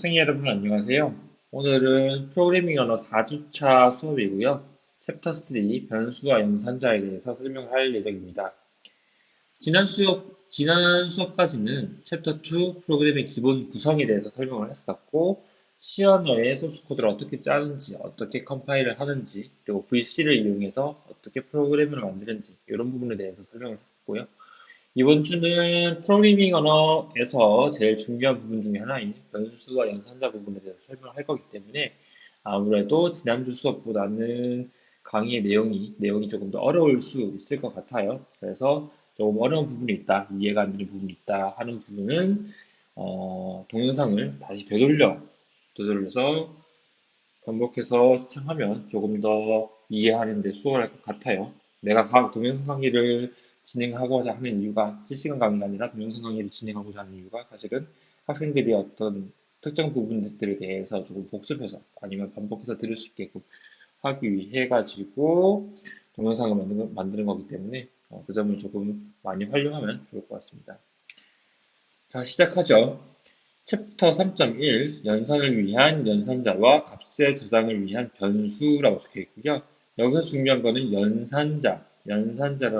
학생 여러분 안녕하세요. 오늘은 프로그래밍 언어 4주차 수업이고요. 챕터 3 변수와 연산자에 대해서 설명할 예정입니다. 지난 수업까지는 챕터 2 프로그래밍 기본 구성에 대해서 설명을 했었고, C 언어의 소스 코드를 어떻게 짜는지, 어떻게 컴파일을 하는지, 그리고 VC를 이용해서 어떻게 프로그램을 만드는지, 이런 부분에 대해서 설명을 했고요. 이번 주는 프로그래밍 언어에서 제일 중요한 부분 중에 하나인 변수와 연산자 부분에 대해서 설명을 할 거기 때문에 아무래도 지난주 수업보다는 강의의 내용이 조금 더 어려울 수 있을 것 같아요. 그래서 조금 어려운 부분이 있다, 이해가 안 되는 부분이 있다 하는 부분은 동영상을 다시 되돌려서 반복해서 시청하면 조금 더 이해하는 데 수월할 것 같아요. 내가 동영상 강의를 진행하고자 하는 이유가 실시간 강의가 아니라 동영상 강의를 진행하고자 하는 이유가 사실은 학생들이 어떤 특정 부분들에 대해서 조금 복습해서 아니면 반복해서 들을 수 있게끔 하기 위해 가지고 동영상을 만드는 거기 때문에 그 점을 조금 많이 활용하면 좋을 것 같습니다. 자, 시작하죠. 챕터 3.1 연산을 위한 연산자와 값의 저장을 위한 변수라고 적혀 있고요. 여기서 중요한 거는 연산자라는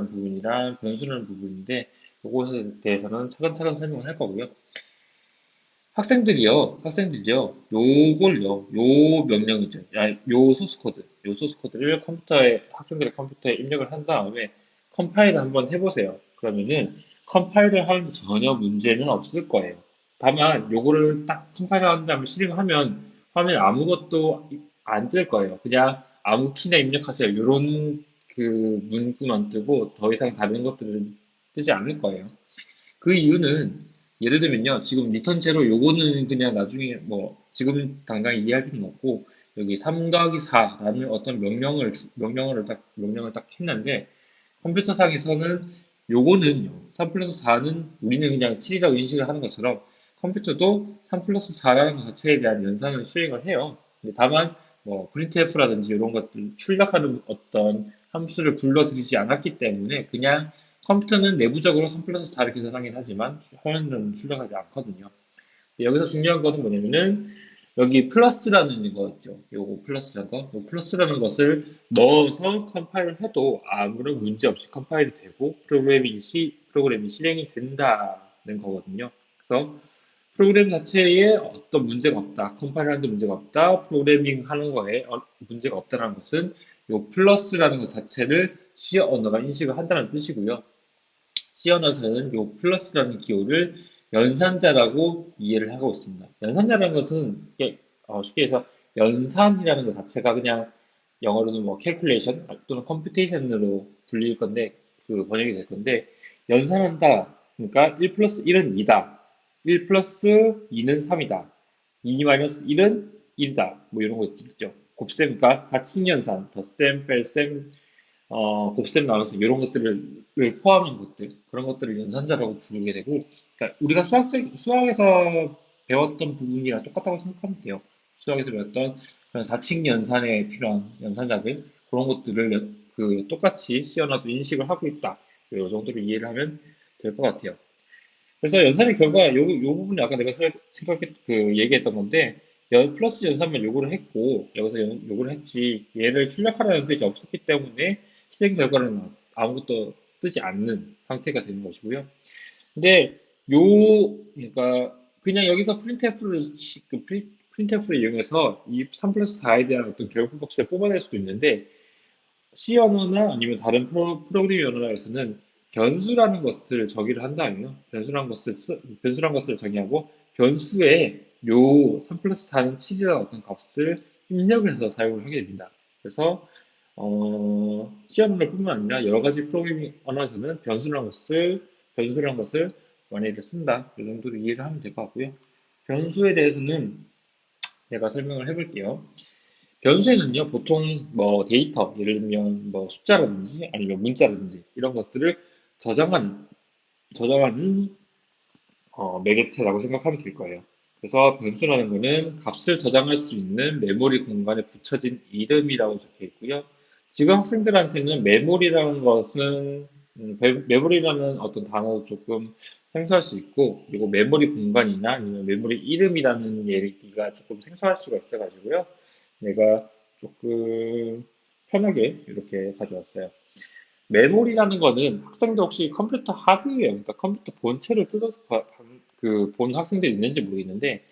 부분이랑 변수라는 부분인데 이것에 대해서는 차근차근 설명을 할 거고요. 학생들이요, 요 명령이죠. 요 소스 코드를 학생들의 컴퓨터에 입력을 한 다음에 컴파일을 한번 해보세요. 그러면은 컴파일을 하는데 전혀 문제는 없을 거예요. 다만 요거를 딱 컴파일을 한 다음에 실행을 하면 화면에 아무것도 안 뜰 거예요. 그냥 아무 키나 입력하세요. 요런 그 문구만 뜨고 더 이상 다른 것들은 뜨지 않을 거예요. 그 이유는 예를 들면요. 지금 리턴 제로 요거는 그냥 나중에 뭐 지금 당장 이해할 필요는 없고 여기 3 더하기 4라는 어떤 명령을 딱 했는데 컴퓨터상에서는 요거는요. 3 플러스 4는 우리는 그냥 7이라고 인식을 하는 것처럼 컴퓨터도 3 플러스 4라는 것 자체에 대한 연산을 수행을 해요. 근데 다만 뭐 printf라든지 이런 것들 출력하는 어떤 함수를 불러들이지 않았기 때문에 그냥 컴퓨터는 내부적으로 3 플러스 4를 계산하긴 하지만 화면으로는 출력하지 않거든요. 여기서 중요한 거는 뭐냐면은 여기 플러스라는 거 있죠. 요거 플러스라는 거. 요 플러스라는 것을 넣어서 컴파일을 해도 아무런 문제 없이 컴파일이 되고 프로그램이 실행이 된다는 거거든요. 그래서 프로그램 자체에 어떤 문제가 없다. 컴파일 하는데 문제가 없다. 프로그래밍 하는 거에 문제가 없다는 것은 요 플러스라는 것 자체를 C 언어가 인식을 한다는 뜻이고요. C 언어에서는 요 플러스라는 기호를 연산자라고 이해를 하고 있습니다. 연산자라는 것은 쉽게 해서 연산이라는 것 자체가 그냥 영어로는 뭐 calculation 또는 computation으로 불릴 건데 그 번역이 될 건데 연산한다. 그러니까 1 플러스 1은 2다. 1 플러스 2는 3이다. 2 마이너스 1은 1이다. 뭐 이런 거 있죠. 곱셈, 그러니까 가칭연산, 덧셈, 뺄셈, 곱셈 나눠서 이런 것들을 포함한 것들, 그런 것들을 연산자라고 부르게 되고, 그러니까 우리가 수학에서 배웠던 부분이랑 똑같다고 생각하면 돼요. 수학에서 배웠던 그런 사칙 연산에 필요한 연산자들, 그런 것들을 똑같이 시연화도 인식을 하고 있다. 이 정도로 이해를 하면 될 것 같아요. 그래서 연산의 결과, 요 부분이 아까 내가 얘기했던 건데, 플러스 연산만 요구를 했고, 여기서 요구를 했지, 얘를 출력하라는 뜻이 없었기 때문에, 실행 결과는 아무것도 뜨지 않는 상태가 되는 것이고요. 근데, 그러니까, 그냥 여기서 프린트F를 이용해서 이 3 플러스 4에 대한 어떤 결과값을 뽑아낼 수도 있는데, C 언어나 아니면 다른 프로그래밍 언어에서는 변수라는 것을 정의를 한다면요. 변수라는 것을 정의하고 변수에 요 3 플러스 4는 7이라는 어떤 값을 입력을 해서 사용을 하게 됩니다. 그래서 C 언어뿐만 아니라 여러 가지 프로그래밍 언어에서는 변수라는 것을 많이들 쓴다. 이 정도로 이해를 하면 될 것 같고요. 변수에 대해서는 제가 설명을 해볼게요. 변수에는요, 보통 뭐 데이터, 예를 들면 뭐 숫자라든지 아니면 문자라든지 이런 것들을 저장하는 매개체라고 생각하면 될 거예요. 그래서 변수라는 거는 값을 저장할 수 있는 메모리 공간에 붙여진 이름이라고 적혀 있고요. 지금 학생들한테는 메모리라는 어떤 단어도 조금 생소할 수 있고, 그리고 메모리 공간이나 아니면 메모리 이름이라는 얘기가 조금 생소할 수가 있어가지고요. 내가 조금 편하게 이렇게 가져왔어요. 메모리라는 거는 학생들 혹시 컴퓨터 하드웨어, 그러니까 컴퓨터 본체를 뜯어서 본 학생들이 있는지 모르겠는데,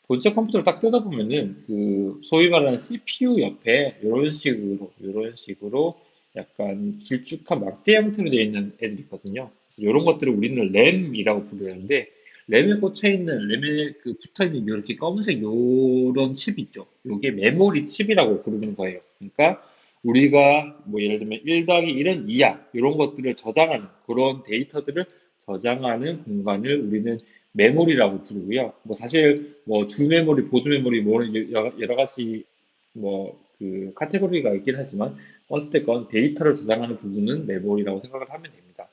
본체 컴퓨터를 딱 뜯어보면은 그 소위 말하는 CPU 옆에 이런 식으로 약간 길쭉한 막대 형태로 되어 있는 애들이 있거든요. 이런 것들을 우리는 램이라고 부르는데, 램에 꽂혀 있는 램에 그 붙어 있는 이렇게 검은색 요런 칩 있죠. 요게 메모리 칩이라고 부르는 거예요. 그러니까 우리가 뭐 예를 들면 1 더하기 1은 2야 이런 것들을 저장하는 그런 데이터들을 저장하는 공간을 우리는 메모리라고 부르고요. 뭐 사실 뭐 주메모리, 보조메모리 뭐 여러 가지 뭐 그 카테고리가 있긴 하지만 어찌됐건 데이터를 저장하는 부분은 메모리라고 생각을 하면 됩니다.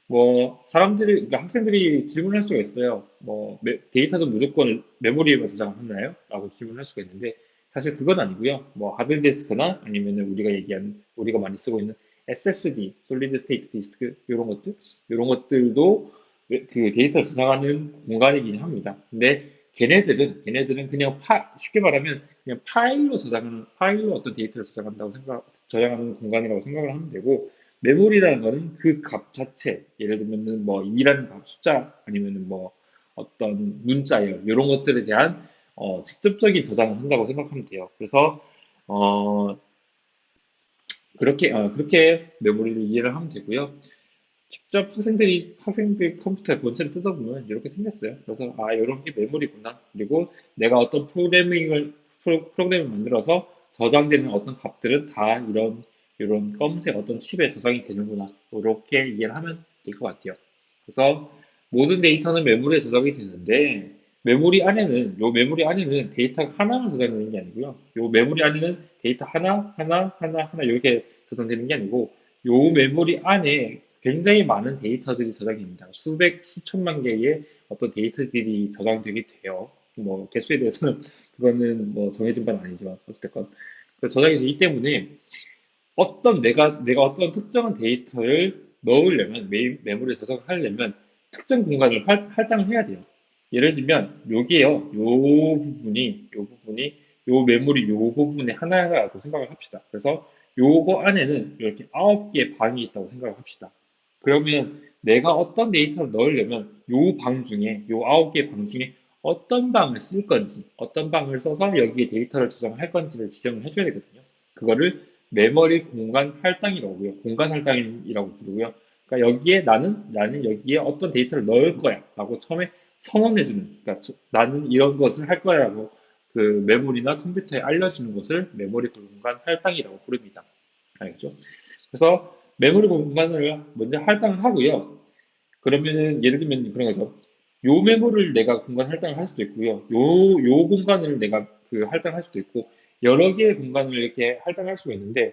뭐 사람들이 그러니까 학생들이 질문할 수가 있어요. 뭐 데이터도 무조건 메모리에만 저장하나요? 라고 질문할 수가 있는데 사실 그건 아니고요. 뭐 하드디스크나 아니면 우리가 많이 쓰고 있는 SSD, 솔리드 스테이트 디스크 이런 것들도 그 데이터를 저장하는 공간이긴 합니다. 근데 걔네들은 그냥 쉽게 말하면 그냥 파일로 어떤 데이터를 저장하는 공간이라고 생각을 하면 되고 메모리라는 거는 그 값 자체, 예를 들면은 뭐 2라는 값 숫자 아니면은 뭐 어떤 문자열 이런 것들에 대한 직접적인 저장을 한다고 생각하면 돼요. 그래서 어, 그렇게 메모리를 이해를 하면 되고요. 직접 학생들 컴퓨터의 본체를 뜯어보면 이렇게 생겼어요. 그래서 이런 게 메모리구나. 그리고 내가 어떤 프로그램을 만들어서 저장되는 어떤 값들은 다 이런 검은색 어떤 칩에 저장이 되는구나. 이렇게 이해를 하면 될 것 같아요. 그래서 모든 데이터는 메모리에 저장이 되는데 요 메모리 안에는 데이터가 하나만 저장되는 게 아니고요. 요 메모리 안에는 데이터 하나 이렇게 저장되는 게 아니고 요 메모리 안에 굉장히 많은 데이터들이 저장이 됩니다. 수천만 개의 어떤 데이터들이 저장되게 돼요. 뭐, 개수에 대해서는, 그거는 뭐 정해진 바는 아니지만, 어쨌든. 저장이 되기 때문에, 내가 어떤 특정한 데이터를 넣으려면, 메모리에 저장하려면, 특정 공간을 할당을 해야 돼요. 예를 들면, 요 부분이, 요 메모리 요 부분의 하나라고 생각을 합시다. 그래서 요거 안에는 이렇게 9개의 방이 있다고 생각을 합시다. 그러면 내가 어떤 데이터를 넣으려면 요 9개의 방 중에 어떤 방을 쓸 건지, 어떤 방을 써서 여기에 데이터를 저장할 건지를 지정을 해줘야 되거든요. 그거를 메모리 공간 할당이라고 부르고요. 그러니까 여기에 나는 여기에 어떤 데이터를 넣을 거야 라고 처음에 선언해주는, 그러니까 나는 이런 것을 할 거야라고 그 메모리나 컴퓨터에 알려주는 것을 메모리 공간 할당이라고 부릅니다. 알겠죠? 그래서 메모리 공간을 먼저 할당을 하고요. 그러면은 예를 들면 그런 거죠. 요 메모를 내가 공간 할당을 할 수도 있고요. 요 공간을 내가 그 할당할 수도 있고 여러 개의 공간을 이렇게 할당할 수가 있는데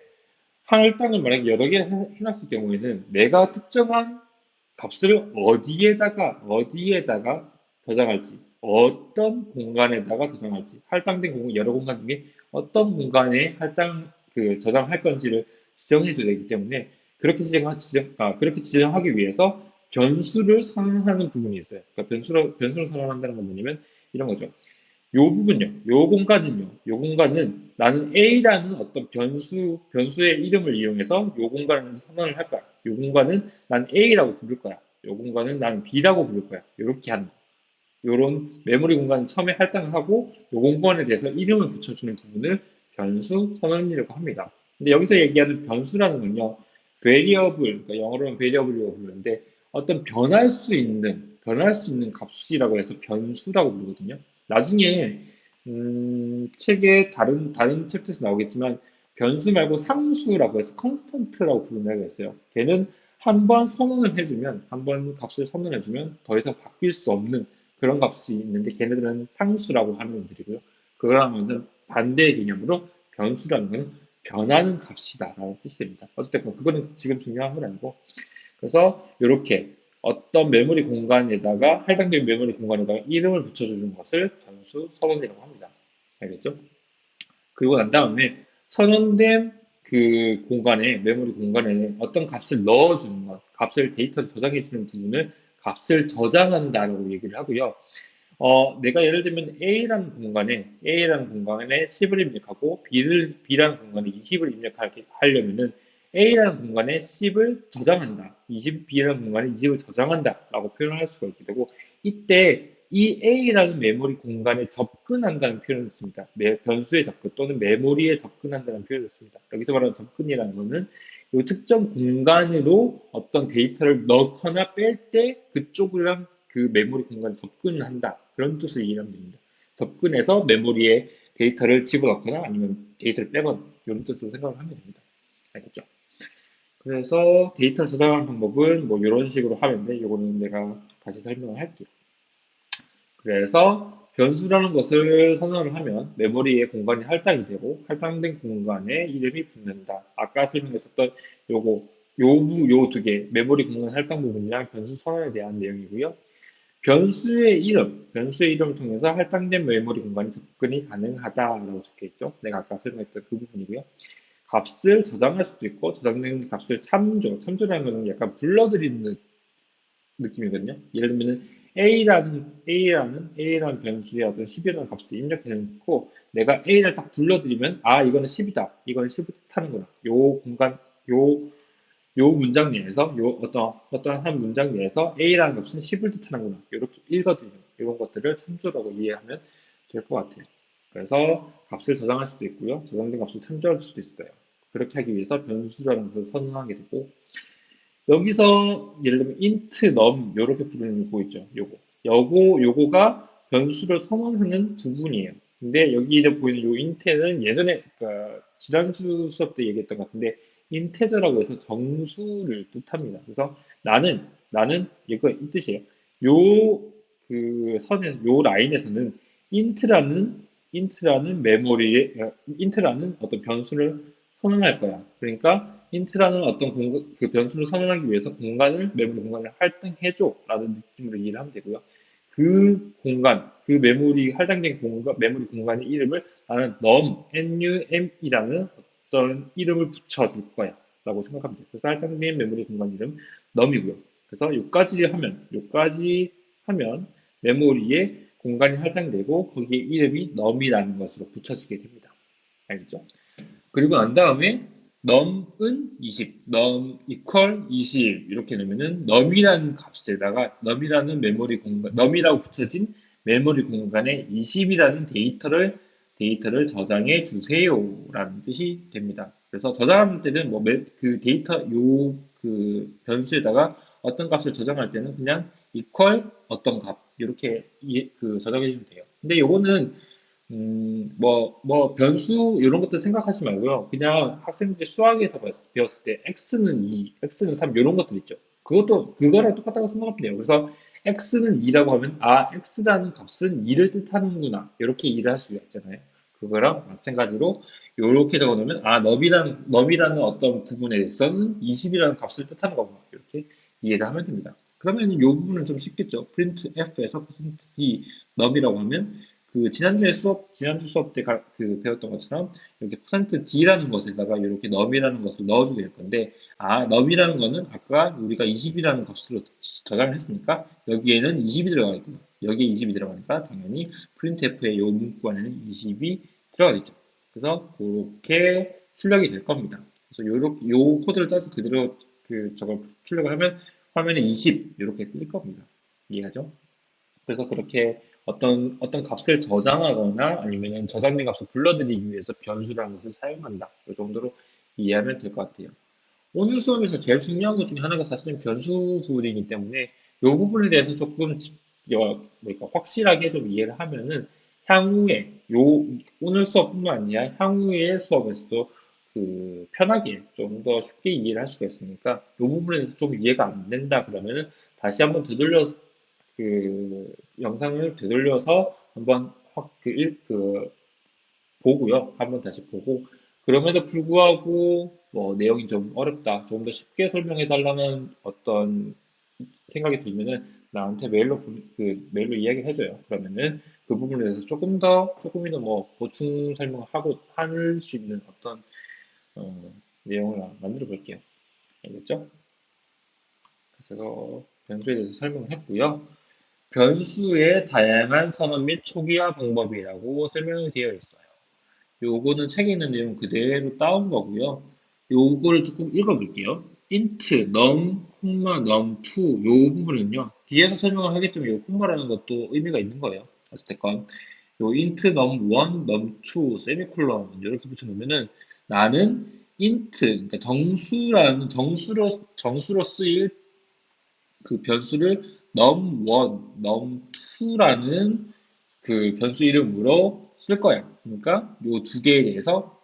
할당을 만약에 여러 개 해놨을 경우에는 내가 특정한 값을 어디에다가 저장할지, 어떤 공간에다가 저장할지, 여러 공간 중에 어떤 공간에 저장할 건지를 지정해줘야 되기 때문에 그렇게 지정하기 위해서 변수를 선언하는 부분이 있어요. 그러니까 변수를 선언한다는 건 뭐냐면 이런 거죠. 요 공간은 나는 A라는 어떤 변수의 이름을 이용해서 요 공간을 선언을 할 거야. 요 공간은 난 A라고 부를 거야. 요 공간은 나는 B라고 부를 거야. 이렇게 하는 거. 요런 메모리 공간을 처음에 할당을 하고 요 공간에 대해서 이름을 붙여주는 부분을 변수 선언이라고 합니다. 근데 여기서 얘기하는 변수라는 건요, 그러니까 영어로는 variable이라고 부르는데 어떤 변할 수 있는 값이라고 해서 변수라고 부르거든요. 나중에 책에 다른 챕터에서 나오겠지만 변수 말고 상수라고 해서 constant라고 부르는 애가 있어요. 걔는 한 번 값을 선언해주면 더 이상 바뀔 수 없는 그런 값이 있는데 걔네들은 상수라고 하는 애들이고요. 그거랑 완전 반대의 개념으로 변수라는 것은 변하는 값이다라는 뜻이 됩니다. 어쨌든 그거는 지금 중요한 건 아니고 그래서 이렇게 어떤 할당된 메모리 공간에다가 이름을 붙여주는 것을 변수 선언이라고 합니다. 알겠죠? 그리고 난 다음에 선언된 메모리 공간에 어떤 값을 넣어주는 것, 데이터를 저장해주는 부분을 값을 저장한다라고 얘기를 하고요. 내가 예를 들면 A라는 공간에 10을 입력하고 B라는 공간에 20을 입력하려면은 A라는 공간에 10을 저장한다. B라는 공간에 20을 저장한다. 라고 표현을 할 수가 있게 되고, 이때 이 A라는 메모리 공간에 접근한다는 표현을 씁니다. 변수의 접근 또는 메모리에 접근한다는 표현을 씁니다. 여기서 말하는 접근이라는 것은 이 특정 공간으로 어떤 데이터를 넣거나 뺄 때 그쪽이랑 그 메모리 공간에 접근을 한다. 그런 뜻을 이해하면 됩니다. 접근해서 메모리에 데이터를 집어넣거나 아니면 데이터를 빼거나 이런 뜻으로 생각을 하면 됩니다. 알겠죠? 그래서 데이터 저장하는 방법은 뭐 이런 식으로 하는데 이거는 내가 다시 설명을 할게요. 그래서 변수라는 것을 선언을 하면 메모리의 공간이 할당이 되고 할당된 공간에 이름이 붙는다. 아까 설명했었던 요거 요 두 개, 메모리 공간 할당 부분이랑 변수 선언에 대한 내용이고요. 변수의 이름을 통해서 할당된 메모리 공간에 접근이 가능하다라고 적혀 있죠. 내가 아까 설명했던 그 부분이고요. 값을 저장할 수도 있고 저장된 값을 참조라는 것은 약간 불러들이는 느낌이거든요. 예를 들면 A라는 변수의 어떤 10이라는 값을 입력해 놓고 내가 A를 딱 불러들이면 아 이거는 10이다. 이거는 10을 뜻하는구나. 요 요 문장 내에서 어떤 한 문장 내에서 A라는 값은 10을 뜻하는구나. 이렇게 읽어드리는 이런 것들을 참조라고 이해하면 될 것 같아요. 그래서 값을 저장할 수도 있고요. 저장된 값을 참조할 수도 있어요. 그렇게 하기 위해서 변수라는 것을 선언하게 되고 여기서 예를 들면 int num 이렇게 부르는 거 있죠. 요거가 변수를 선언하는 부분이에요. 근데 여기에 보이는 요 int는 예전에 그러니까 지난주 수업 때 얘기했던 것 같은데 인테저라고 해서 정수를 뜻합니다. 그래서 나는 이거 이 뜻이에요. 요 그 선에 요 라인에서는 int라는 int라는 어떤 변수를 선언할 거야. 그러니까 int라는 그 변수를 선언하기 위해서 메모리 공간을 할당해줘라는 느낌으로 이해를 하면 되고요. 그 메모리 할당된 메모리 공간의 이름을 나는 num이라는 어떤 이름을 붙여줄 거야. 라고 생각하면 돼요. 그래서 할당된 메모리 공간 이름 num이고요. 그래서 요까지 하면 메모리에 공간이 할당되고 거기에 이름이 num이라는 것으로 붙여지게 됩니다. 알겠죠? 그리고 난 다음에 num은 20, num equal 20 이렇게 넣으면은 num이라는 값에다가 num이라고 붙여진 메모리 공간에 20이라는 데이터를 저장해 주세요라는 뜻이 됩니다. 그래서 저장할 때는 그 데이터 그 변수에다가 어떤 값을 저장할 때는 그냥 equal 어떤 값 이렇게 저장해 주면 돼요. 근데 요거는 변수, 이런 것들 생각하지 말고요. 그냥 학생들이 수학에서 배웠을 때, x는 2, x는 3, 이런 것들 있죠. 그거랑 똑같다고 생각하면 돼요. 그래서 x는 2라고 하면, x라는 값은 2를 뜻하는구나. 이렇게 이해를 할 수가 있잖아요. 그거랑 마찬가지로, 이렇게 적어 놓으면, 너비라는 어떤 부분에 대해서는 20이라는 값을 뜻하는 거구나. 이렇게 이해를 하면 됩니다. 그러면 이 부분은 좀 쉽겠죠. printf에서 %d, 너비라고 하면, 지난주 수업 때 배웠던 것처럼 이렇게 %d라는 것에다가 이렇게 num이라는 것을 넣어주게 될 건데, num이라는 거는 아까 우리가 20이라는 값으로 저장을 했으니까 여기에는 20이 들어가 있구나. 여기에 20이 들어가니까 당연히 printf의 이 문구안에는 20이 들어가겠죠. 그래서 그렇게 출력이 될 겁니다. 그래서 요 코드를 따서 그대로 저걸 출력을 하면 화면에 20 이렇게 뜰 겁니다. 이해하죠? 그래서 그렇게 어떤 값을 저장하거나 아니면 저장된 값을 불러들이기 위해서 변수라는 것을 사용한다. 이 정도로 이해하면 될 것 같아요. 오늘 수업에서 제일 중요한 것 중에 하나가 사실은 변수 부분이기 때문에 이 부분에 대해서 조금 확실하게 좀 이해를 하면은 오늘 수업뿐만 아니라 향후의 수업에서도 편하게 좀 더 쉽게 이해를 할 수가 있으니까 이 부분에 대해서 좀 이해가 안 된다 그러면은 다시 한번 영상을 되돌려서 한번 보고요. 한번 다시 보고, 그럼에도 불구하고, 내용이 좀 어렵다, 좀 더 쉽게 설명해 달라는 어떤 생각이 들면은, 나한테 메일로 이야기를 해줘요. 그러면은, 그 부분에 대해서 조금이더 보충 설명하고, 할 수 있는 어떤, 내용을 만들어 볼게요. 알겠죠? 그래서, 변수에 대해서 설명을 했고요. 변수의 다양한 선언 및 초기화 방법이라고 설명이 되어 있어요. 요거는 책에 있는 내용 그대로 따온 거고요. 요거를 조금 읽어볼게요. int, num, num2 요 부분은요. 뒤에서 설명을 하겠지만 요 콤마라는 것도 의미가 있는 거예요. 어쨌든 요 int num1, num2, 세미콜론 이렇게 붙여놓으면은 나는 int, 그러니까 정수로 쓰일 그 변수를 num1, num2라는 그 변수 이름으로 쓸 거야. 그러니까 요 두 개에 대해서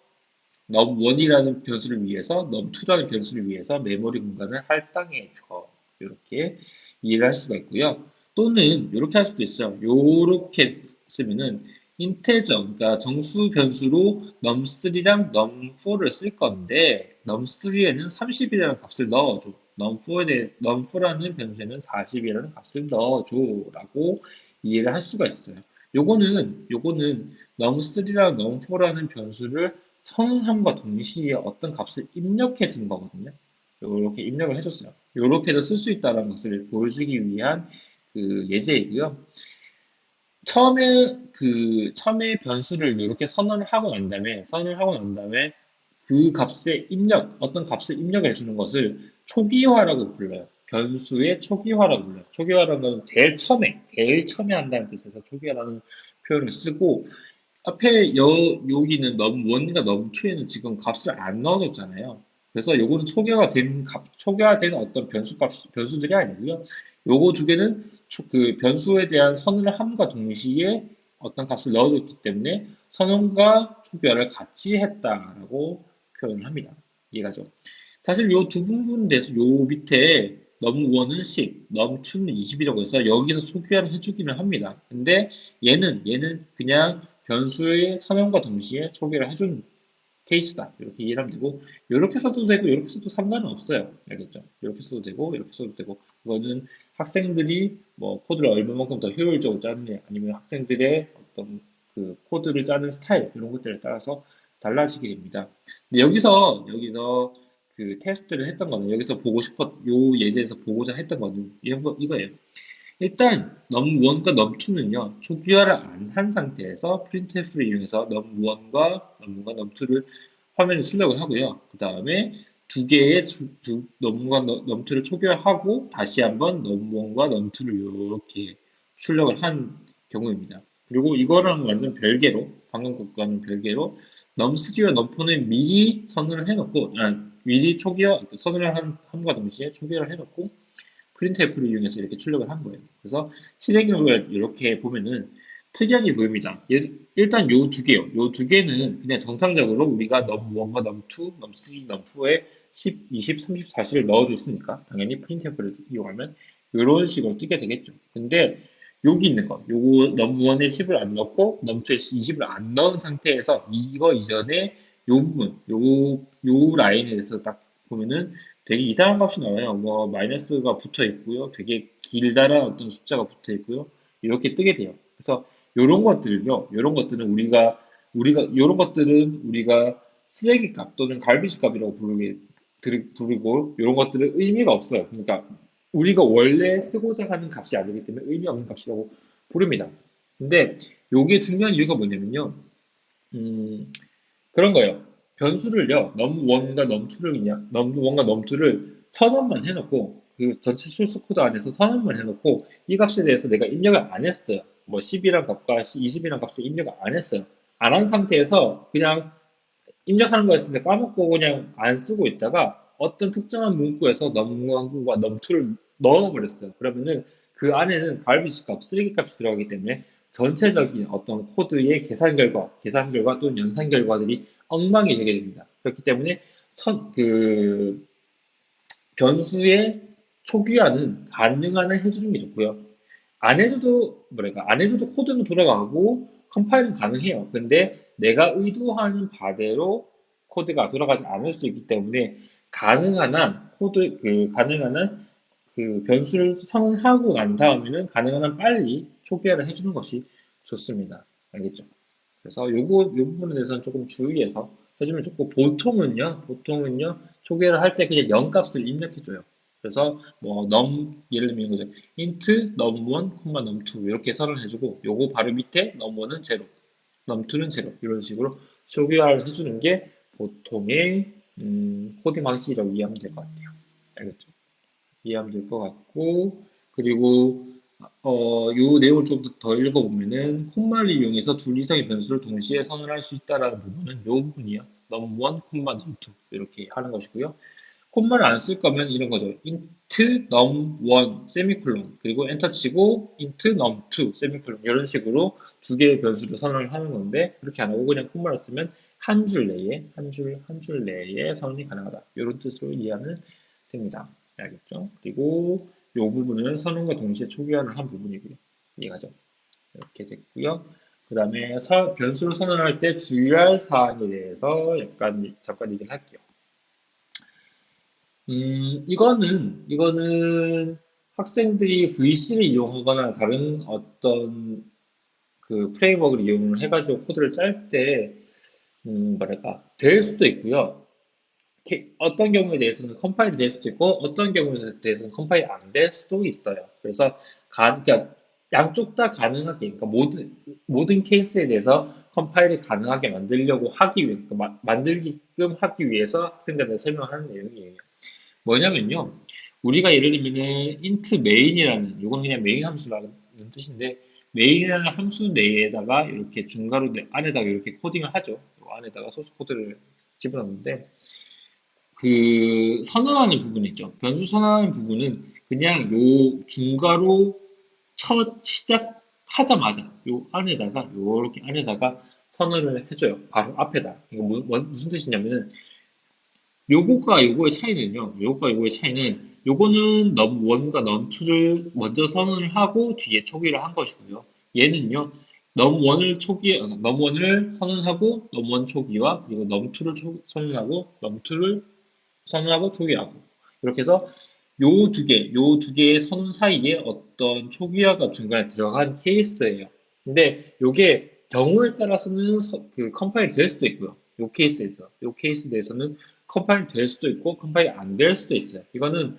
num1이라는 변수를 위해서 num2라는 변수를 위해서 메모리 공간을 할당해 줘. 이렇게 이해를 할 수가 있고요. 또는 이렇게 할 수도 있어요. 이렇게 쓰면은 인테저, 그러니까 정수 변수로 num3랑 num4를 쓸 건데 num3에는 30이라는 값을 넣어줘. num4라는 변수에는 40이라는 값을 넣어줘라고 이해를 할 수가 있어요. 요거는 num3랑 num4라는 변수를 선함과 동시에 어떤 값을 입력해 준 거거든요. 이렇게 입력을 해줬어요. 이렇게도 쓸 수 있다는 것을 보여주기 위한 그 예제이고요. 처음에 변수를 이렇게 선언을 하고 난 다음에 그 값의 어떤 값을 입력해 주는 것을 초기화라고 불러요. 변수의 초기화라고 불러요. 초기화라는 건 제일 처음에 한다는 뜻에서 초기화라는 표현을 쓰고 앞에 여기는 num1과 num2에는 지금 값을 안 넣어줬잖아요. 그래서 요거는 초기화된 어떤 변수들이 아니고요. 요거 두 개는 그 변수에 대한 선언을 함과 동시에 어떤 값을 넣어줬기 때문에 선언과 초기화를 같이 했다라고 표현을 합니다. 이해가죠? 사실 요 두 부분 대해서 요 밑에 num1은 10, num2는 20이라고 해서 여기서 초기화를 해주기는 합니다. 근데 얘는 그냥 변수의 선언과 동시에 초기화를 해준 케이스다. 이렇게 이해를 하면 되고, 이렇게 써도 되고, 이렇게 써도 상관은 없어요. 알겠죠? 이렇게 써도 되고, 이렇게 써도 되고, 그거는 학생들이 뭐 코드를 얼마만큼 더 효율적으로 짜느냐, 아니면 학생들의 어떤 그 코드를 짜는 스타일, 이런 것들에 따라서 달라지게 됩니다. 근데 여기서 그 테스트를 했던 거는, 요 예제에서 보고자 했던 거는 이거예요. 일단 num1과 num2는요. 초기화를 안 한 상태에서 printf를 이용해서 num1과 num2를 화면에 출력을 하고요. 그 다음에 두 개의 num1과 num2를 초기화하고 다시 한번 num1과 num2를 이렇게 출력을 한 경우입니다. 그리고 이거랑 완전 별개로 방금 것과는 별개로 num3와 num4는 미리 초기화 선언을 함과 동시에 초기화를 해놓고 프린트F를 이용해서 이렇게 출력을 한 거예요. 그래서 실행력을 이렇게 보면은 특이한 게 보입니다. 일단 요 두 개요. 요 두 개는 그냥 정상적으로 우리가 num1과 num2, num3, num4에 10, 20, 30, 40을 넣어줬으니까 당연히 프린트F를 이용하면 이런 식으로 뜨게 되겠죠. 근데 여기 있는 거, 요거 num1에 10을 안 넣고 num2에 20을 안 넣은 상태에서 이거 이전에 요 부분, 요 라인에 대해서 딱 보면은 되게 이상한 값이 나와요. 뭐 마이너스가 붙어 있고요. 되게 길다란 어떤 숫자가 붙어 있고요. 이렇게 뜨게 돼요. 그래서 이런 것들은 우리가 쓰레기 값 또는 갈비지 값이라고 부르고 이런 것들은 의미가 없어요. 그러니까 우리가 원래 쓰고자 하는 값이 아니기 때문에 의미 없는 값이라고 부릅니다. 근데 요게 중요한 이유가 뭐냐면요. 음, 그런 거예요. 변수를요, num1과 num2를 선언만 해놓고, 그 전체 소스 코드 안에서 선언만 해놓고, 이 값에 대해서 내가 입력을 안 했어요. 뭐 10이란 값과 20이란 값을 입력을 안 했어요. 안 한 상태에서 그냥 입력하는 거였으니까 까먹고 그냥 안 쓰고 있다가 어떤 특정한 문구에서 num1과 num2를 넣어버렸어요. 그러면은 그 안에는 garbage 값, 쓰레기 값이 들어가기 때문에 전체적인 어떤 코드의 계산 결과 또는 연산 결과들이 엉망이 되게 됩니다. 그렇기 때문에 변수의 초기화는 가능한 한 해주는 게 좋고요. 안 해줘도 코드는 돌아가고 컴파일은 가능해요. 근데 내가 의도하는 바대로 코드가 돌아가지 않을 수 있기 때문에 가능한 한 그 변수를 선언하고 난 다음에는 가능한 한 빨리 초기화를 해주는 것이 좋습니다. 알겠죠? 그래서 요 부분에 대해서는 조금 주의해서 해주면 좋고, 보통은요, 초기화를 할 때 그냥 0 값을 입력해줘요. 그래서 뭐 예를 들면 이거죠. int num1, num2 이렇게 선언해주고 요거 바로 밑에 num1은 0, num2는 0 이런 식으로 초기화를 해주는 게 보통의 코딩 방식이라고 이해하면 될 것 같아요. 알겠죠? 이해하면 될 것 같고 그리고 요 내용을 좀 더 읽어보면은 콤마를 이용해서 둘 이상의 변수를 동시에 선언할 수 있다라는 부분은 요 부분이요. num1, num2 이렇게 하는 것이고요. 콤마를 안 쓸 거면 이런 거죠. int num1 세미콜론 그리고 엔터 치고 int num2 세미콜론 이런 식으로 두 개의 변수를 선언을 하는 건데 그렇게 안 하고 그냥 콤마를 쓰면 한 줄 내에 한 줄 내에 선언이 가능하다. 이런 뜻으로 이해하면 됩니다. 알겠죠? 그리고 이 부분은 선언과 동시에 초기화를 한 부분이고요. 이해가죠? 이렇게 됐고요. 그 다음에 변수를 선언할 때 주의할 사항에 대해서 약간 잠깐 얘기를 할게요. 이거는 학생들이 VC를 이용하거나 다른 어떤 그 프레임워크를 이용을 해가지고 코드를 짤 때, 뭐랄까, 될 수도 있고요. 어떤 경우에 대해서는 컴파일이 될 수도 있고, 어떤 경우에 대해서는 컴파일이 안 될 수도 있어요. 그래서, 그러니까 양쪽 다 가능하게, 그러니까 모든 케이스에 대해서 컴파일이 가능하게 만들려고 하기 위해, 그러니까 만들기끔 하기 위해서 학생들한테 설명하는 내용이에요. 뭐냐면요. 우리가 예를 들면 int main이라는 이건 그냥 메인 함수라는 뜻인데 main이라는 함수 내에다가 이렇게 중괄호 안에다가 이렇게 코딩을 하죠. 요 안에다가 소스 코드를 집어넣는데 그 선언하는 부분 있죠. 변수 선언하는 부분은 그냥 요 중괄호 첫 시작하자마자 요 안에다가 요렇게 안에다가 선언을 해줘요. 바로 앞에다. 이거 무슨 뜻이냐면은 요거가 요거의 차이는요. 요거가 요거의 차이는 요거는 num1과 num2를 먼저 선언을 하고 뒤에 초기를 한 것이고요. 얘는요. num1을 선언하고 num1 초기화 그리고 num2를 선언하고 num2를 선언하고 초기화하고 이렇게 해서 요 두 개의 선언 사이에 어떤 초기화가 중간에 들어간 케이스예요. 근데 요게 경우에 따라서는 그 컴파일이 될 수도 있고요. 요 케이스에 대해서는 컴파일 될 수도 있고 컴파일이 안 될 수도 있어요. 이거는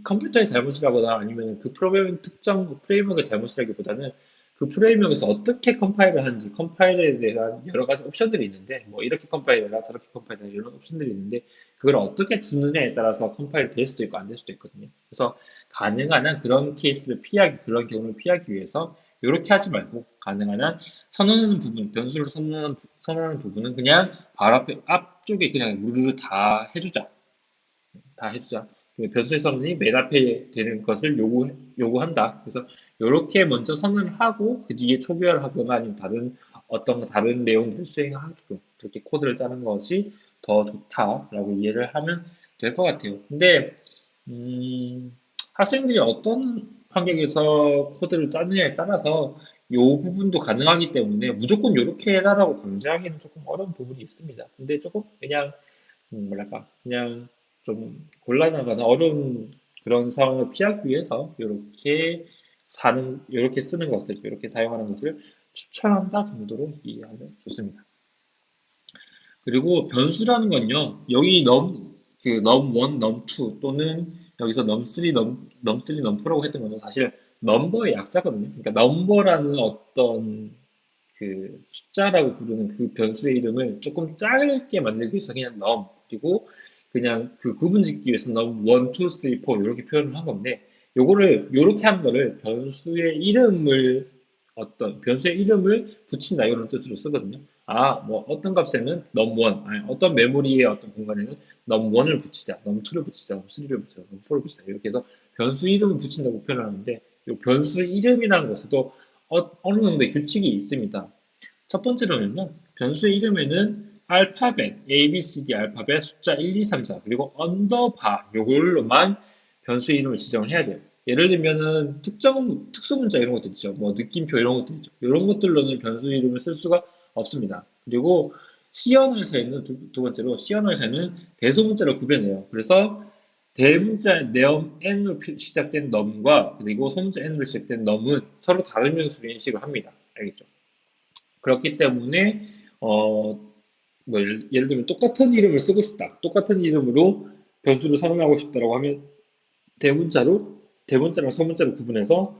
컴퓨터의 잘못이라거나 아니면 그 프로그래밍 특정 프레임워크의 잘못이라기보다는 그 프레임워크에서 어떻게 컴파일을 하는지 컴파일에 대한 여러 가지 옵션들이 있는데 뭐 이렇게 컴파일해라 저렇게 컴파일해라 이런 옵션들이 있는데 그걸 어떻게 두느냐에 따라서 컴파일 될 수도 있고 안 될 수도 있거든요. 그래서 가능한 한 그런 케이스를 그런 경우를 피하기 위해서 이렇게 하지 말고 가능한 한 선언하는 부분, 변수를 선언하는 부분은 그냥 바로 앞쪽에 그냥 루루루 다 해주자. 변수의 선언이 맨 앞에 되는 것을 요구한다. 그래서 이렇게 먼저 선언을 하고 그 뒤에 초기화를 하거나 아니면 다른 내용들을 수행하게끔 그렇게 코드를 짜는 것이 더 좋다라고 이해를 하면 될 것 같아요. 근데 학생들이 어떤 환경에서 코드를 짜느냐에 따라서 이 부분도 가능하기 때문에 무조건 이렇게 해라라고 강제하기는 조금 어려운 부분이 있습니다. 근데 조금 그냥 뭐랄까, 그냥 좀 곤란하거나 어려운 그런 상황을 피하기 위해서 이렇게 쓰는 것을, 이렇게 사용하는 것을 추천한다 정도로 이해하면 좋습니다. 그리고 변수라는 건요, 여기 num1, num2 또는 여기서 num3, num4라고 했던 거는 사실 넘버의 약자거든요. 그러니까 넘버라는 어떤 그 숫자라고 부르는 그 변수의 이름을 조금 짧게 만들기 위해서 그냥 num 그리고 그냥 그 구분 짓기 위해서 num 1, 2, 3, 4 이렇게 표현을 한 건데 요거를 요렇게 하는 거를 변수의 이름을 붙인다 이런 뜻으로 쓰거든요. 뭐 어떤 값에는 num1, 아니 어떤 메모리의 어떤 공간에는 num1을 붙이자, num2를 붙이자, num3를 붙이자, num4를 붙이자 이렇게 해서 변수 이름을 붙인다고 표현하는데 이 변수 이름이라는 것에도 어느 정도의 규칙이 있습니다. 첫 번째로는요, 변수의 이름에는 알파벳, A, B, C, D 알파벳, 숫자 1, 2, 3, 4, 그리고 언더바, 요걸로만 변수의 이름을 지정을 해야 돼요. 예를 들면은 특수문자 이런 것들 있죠. 뭐 느낌표 이런 것들 있죠. 이런 것들로는 변수 이름을 쓸 수가 없습니다. 그리고 시언어에서는 두 번째로 시언어에서는 대소문자를 구별해요. 그래서 대문자 neum n으로 시작된 num과 그리고 소문자 n으로 시작된 num은 서로 다른 명수로 인식을 합니다. 알겠죠? 그렇기 때문에 뭐 예를 들면 똑같은 이름을 쓰고 싶다. 똑같은 이름으로 변수를 선언하고 싶다라고 하면 대문자랑 소문자로 구분해서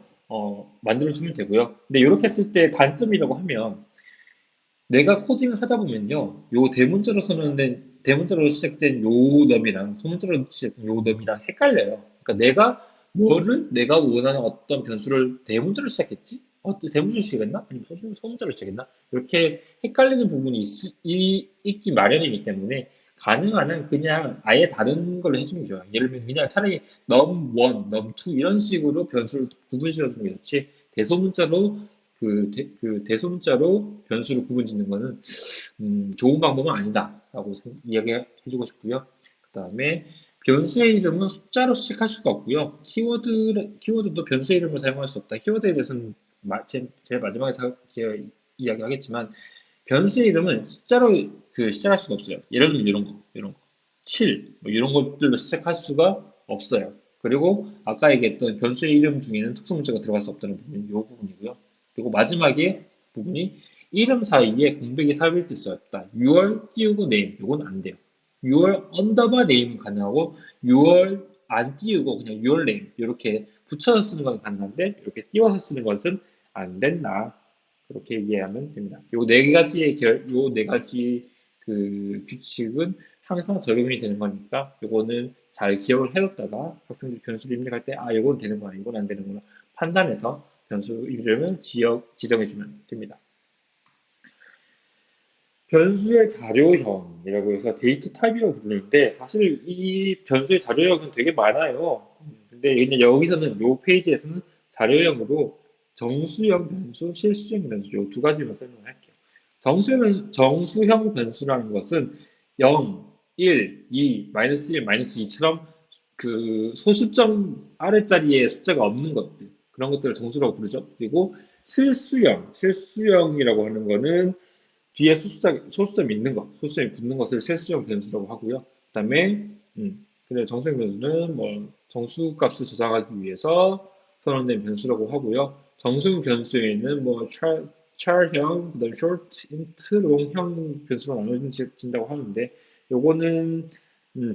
만들어주면 되고요. 근데 이렇게 했을 때 단점이라고 하면 내가 코딩을 하다 보면요, 요 대문자로 시작된 요 놈이랑 소문자로 시작된 요 놈이랑 헷갈려요. 그러니까 내가 원하는 어떤 변수를 대문자로 시작했지? 대문자로 시작했나? 아니면 소문자로 시작했나? 이렇게 헷갈리는 부분이 있기 마련이기 때문에 가능한 한 그냥 아예 다른 걸로 해주는 게 좋아요. 예를 들면 그냥 차라리 num1, num2 이런 식으로 변수를 구분시켜 주는 게 좋지. 대소문자로 그 대소문자로 변수를 구분짓는 거는 좋은 방법은 아니다라고 이야기해주고 싶고요. 그 다음에 변수의 이름은 숫자로 시작할 수가 없고요. 키워드도 변수의 이름을 사용할 수 없다. 키워드에 대해서는 제일 마지막에 이야기하겠지만 변수의 이름은 숫자로 시작할 수가 없어요. 예를 들면 이런 거, 7, 뭐 이런 것들로 시작할 수가 없어요. 그리고 아까 얘기했던 변수의 이름 중에는 특수문자가 들어갈 수 없다는 부분이 이 부분이고요. 그리고 마지막에 부분이 이름 사이에 공백이 삽입될 수 없다. 6월 띄우고 name 이건 안 돼요. 6월 언더바 name은 가능하고 6월 안 띄우고 그냥 6월 name 이렇게 붙여서 쓰는 건 가능한데 이렇게 띄워서 쓰는 것은 안 된다. 그렇게 이해하면 됩니다. 요 네 가지 규칙은 항상 적용이 되는 거니까 요거는 잘 기억을 해뒀다가 학생들이 변수를 입력할 때 요건 되는구나, 이건 안 되는구나 판단해서 변수 이름을 지정해주면 됩니다. 변수의 자료형이라고 해서 데이터 타입이라고 부르는데 사실 이 변수의 자료형은 되게 많아요. 근데 그냥 여기서는 이 페이지에서는 자료형으로 정수형 변수, 실수형 변수 이 두 가지만 설명할게요. 정수형 변수라는 것은 0, 1, 2, 마이너스 1, 마이너스 2처럼 그 소수점 아래자리에 숫자가 없는 것들 그런 것들을 정수라고 부르죠. 그리고 실수형이라고 하는 거는 뒤에 소수점이 있는 것, 소수점이 붙는 것을 실수형 변수라고 하고요. 그다음에 근데 정수형 변수는 뭐 정수값을 저장하기 위해서 선언된 변수라고 하고요. 정수형 변수에는 뭐 char형, 그다음 short, int, long형 변수로 나눠진다고 하는데 요거는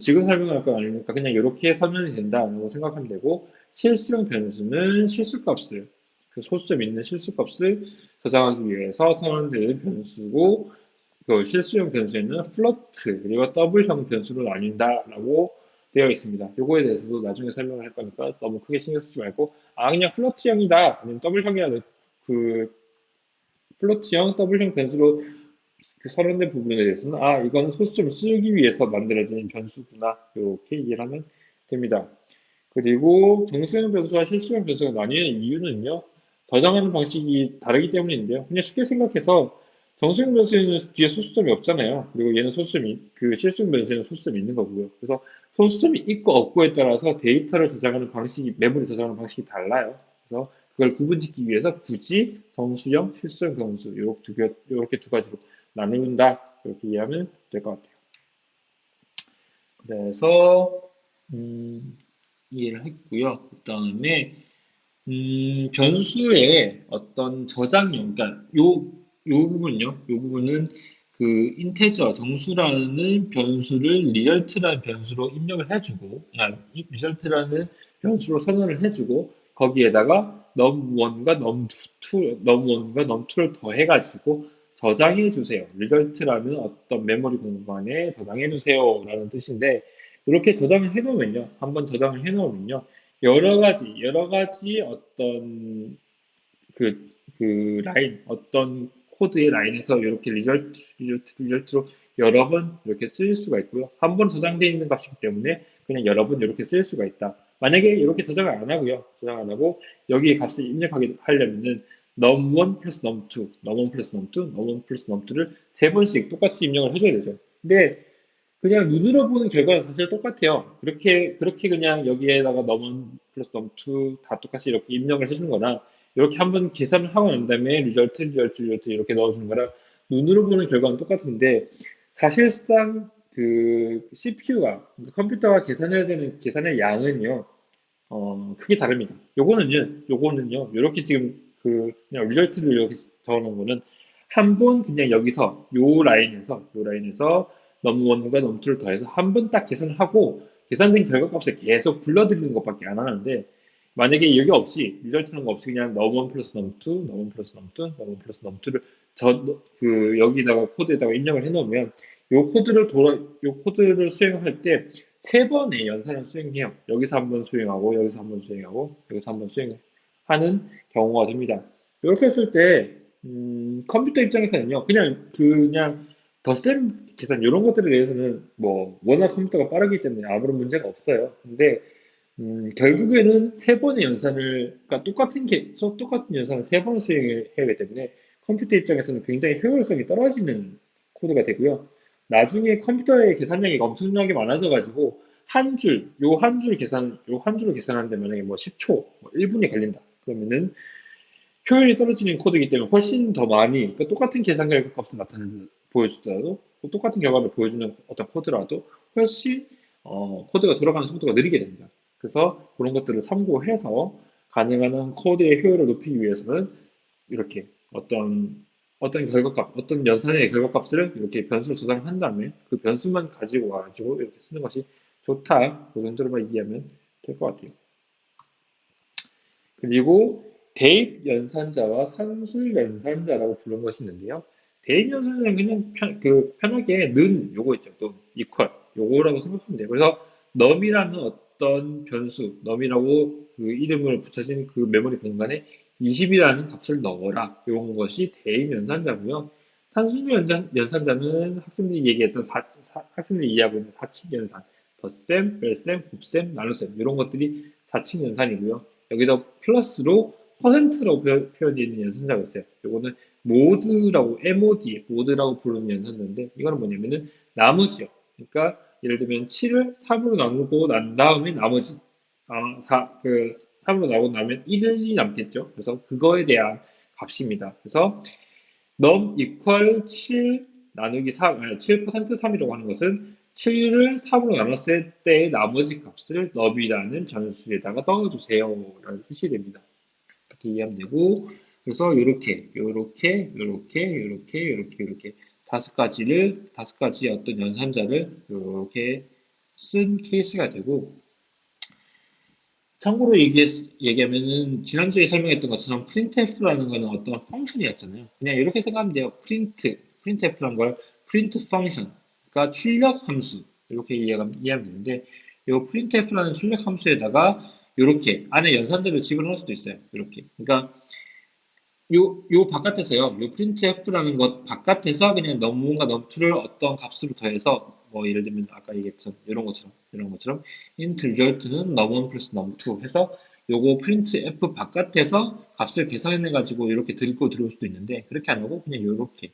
지금 설명할 건 아니니까 그냥 이렇게 설명이 된다고 생각하면 되고 실수형 변수는 실수값을 그 소수점 있는 실수값을 저장하기 위해서 선언되는 변수고 그 실수형 변수에는 플로트 그리고 더블형 변수로 나뉜다라고 되어 있습니다. 요거에 대해서도 나중에 설명을 할 거니까 너무 크게 신경 쓰지 말고 그냥 플로트형이다 아니면 더블형이라는 그 플로트형 더블형 변수로 선언된 부분에 대해서는 이거는 소수점을 쓰기 위해서 만들어진 변수구나 이렇게 이해를 하면 됩니다. 그리고 정수형 변수와 실수형 변수가 나뉘는 이유는요. 저장하는 방식이 다르기 때문인데요. 그냥 쉽게 생각해서 정수형 변수에는 뒤에 소수점이 없잖아요. 그리고 얘는 실수형 변수에는 소수점이 있는 거고요. 그래서 소수점이 있고 없고에 따라서 데이터를 저장하는 방식이, 메모리 저장하는 방식이 달라요. 그래서 그걸 구분짓기 위해서 굳이 정수형, 실수형 변수 이렇게 두 가지로 나눈다. 이렇게 이해하면 될 것 같아요. 그래서 이해를 했고요. 그 다음에 변수의 어떤 저장용, 그러니까 요 부분요. 요 부분은 그 인테저 정수라는 변수를 리절트라는 변수로 입력을 해주고, 리절트라는 변수로 선언을 해주고 거기에다가 num1과 num2과 num2를 더해가지고 저장해 주세요. 리절트라는 어떤 메모리 공간에 저장해 주세요라는 뜻인데 이렇게 저장을 해놓으면요. 한번 저장을 해놓으면요. 여러 가지 어떤 어떤 코드의 라인에서 이렇게 리절트로 여러 번 이렇게 쓰일 수가 있고요. 한 번 저장되어 있는 값이기 때문에 그냥 여러 번 이렇게 쓰일 수가 있다. 만약에 이렇게 저장을 안 하고요. 저장 안 하고 여기에 값을 입력하게 하려면은 num1 플러스 num2, num1 플러스 num2, num1 플러스 num2를 세 번씩 똑같이 입력을 해줘야 되죠. 근데 그냥 눈으로 보는 결과는 사실 똑같아요. 그렇게 그냥 여기에다가 넘은 플러스 넘2 다 똑같이 이렇게 입력을 해주는 거나, 이렇게 한번 계산을 하고 난 다음에 리절트 이렇게 넣어주는 거랑, 눈으로 보는 결과는 똑같은데, 사실상 CPU가, 컴퓨터가 계산해야 되는 계산의 양은요, 크게 다릅니다. 요거는요, 이렇게 지금 그냥 리절트를 이렇게 적어놓은 거는 한 번 그냥 여기서 요 라인에서 넘1과 넘2를 더해서 한 번 딱 계산을 하고 계산된 결과값을 계속 불러들이는 것밖에 안 하는데, 만약에 여기 없이, 리절트는 거 없이 그냥 num1 플러스 num2, num1 플러스 num2, num1 플러스 num2를 여기다가 코드에다가 입력을 해놓으면, 요 코드를 수행할 때 세 번의 연산을 수행해요. 여기서 한번 수행하고, 여기서 한번 수행하고, 여기서 한번 수행하는 경우가 됩니다. 이렇게 했을 때, 컴퓨터 입장에서는요, 그냥 덧셈 계산, 이런 것들에 대해서는 뭐, 워낙 컴퓨터가 빠르기 때문에 아무런 문제가 없어요. 근데, 결국에는 세 번의 연산을, 그러니까 똑같은 연산을 세 번 수행해야 하기 때문에 컴퓨터 입장에서는 굉장히 효율성이 떨어지는 코드가 되고요. 나중에 컴퓨터의 계산량이 엄청나게 많아져가지고, 요 한 줄을 계산하는데 만약에 뭐 10초, 뭐 1분이 걸린다. 그러면은 효율이 떨어지는 코드이기 때문에 훨씬 더 많이, 그러니까 똑같은 계산 결과 값을 보여주더라도, 똑같은 결과를 보여주는 어떤 코드라도 훨씬 코드가 돌아가는 속도가 느리게 됩니다. 그래서 그런 것들을 참고해서 가능한 한 코드의 효율을 높이기 위해서는 이렇게 어떤 결과값, 어떤 연산의 결과값을 이렇게 변수로 저장한 다음에 그 변수만 가지고 와가지고 이렇게 쓰는 것이 좋다. 그 정도로만 이해하면 될 것 같아요. 그리고 대입 연산자와 산술 연산자라고 부르는 것이 있는데요. 대입 연산자는 그냥 편하게 는 요거 있죠. 또 이퀄 요거라고 생각하면 돼요. 그래서 num이라는 어떤 변수, num이라고 그 이름을 붙여진 그 메모리 공간에 20이라는 값을 넣어라. 이런 것이 대입 연산자고요. 산술 연산자는 학생들이 이해하고 있는 사칙 연산, 덧셈, 뺄셈, 곱셈, 나눗셈 이런 것들이 사칙 연산이고요. 여기다 플러스로 퍼센트라고 표현되어 있는 연산자가 있어요. 요거는 모드라고 부르는 연산자인데, 이거는 뭐냐면은 나머지요. 그러니까 예를 들면 7을 3으로 나누고 난 다음에 나머지, 3으로 나누고 나면 1이 남겠죠. 그래서 그거에 대한 값입니다. 그래서 num equal 7 나누기 3, 7% 3이라고 하는 것은 7을 3으로 나눴을 때의 나머지 값을 num이라는 변수에다가 넣어주세요. 라는 뜻이 됩니다. 이렇게 이해하면 되고, 그래서 요렇게 다섯 가지 어떤 연산자를 이렇게 쓴 케이스가 되고, 참고로 얘기하면은 지난주에 설명했던 것처럼 printf라는 거는 어떤 펑션이었잖아요. 그냥 이렇게 생각하면 돼요. printf란 걸 print 펑션, 그러니까 출력 함수 이렇게 이해하면 되는데, 이 printf라는 출력 함수에다가 이렇게 안에 연산자를 집어넣을 수도 있어요. 이렇게. 그러니까 요 바깥에서요. 요 printf라는 것 바깥에서 그냥 넘1과 넘2를 어떤 값으로 더해서 뭐 예를 들면 아까 얘기했던 이런 것처럼 int result는 num1 플러스 num2 해서 요거 printf 바깥에서 값을 계산해 가지고 이렇게 들고 들어올 수도 있는데, 그렇게 안 하고 그냥 요렇게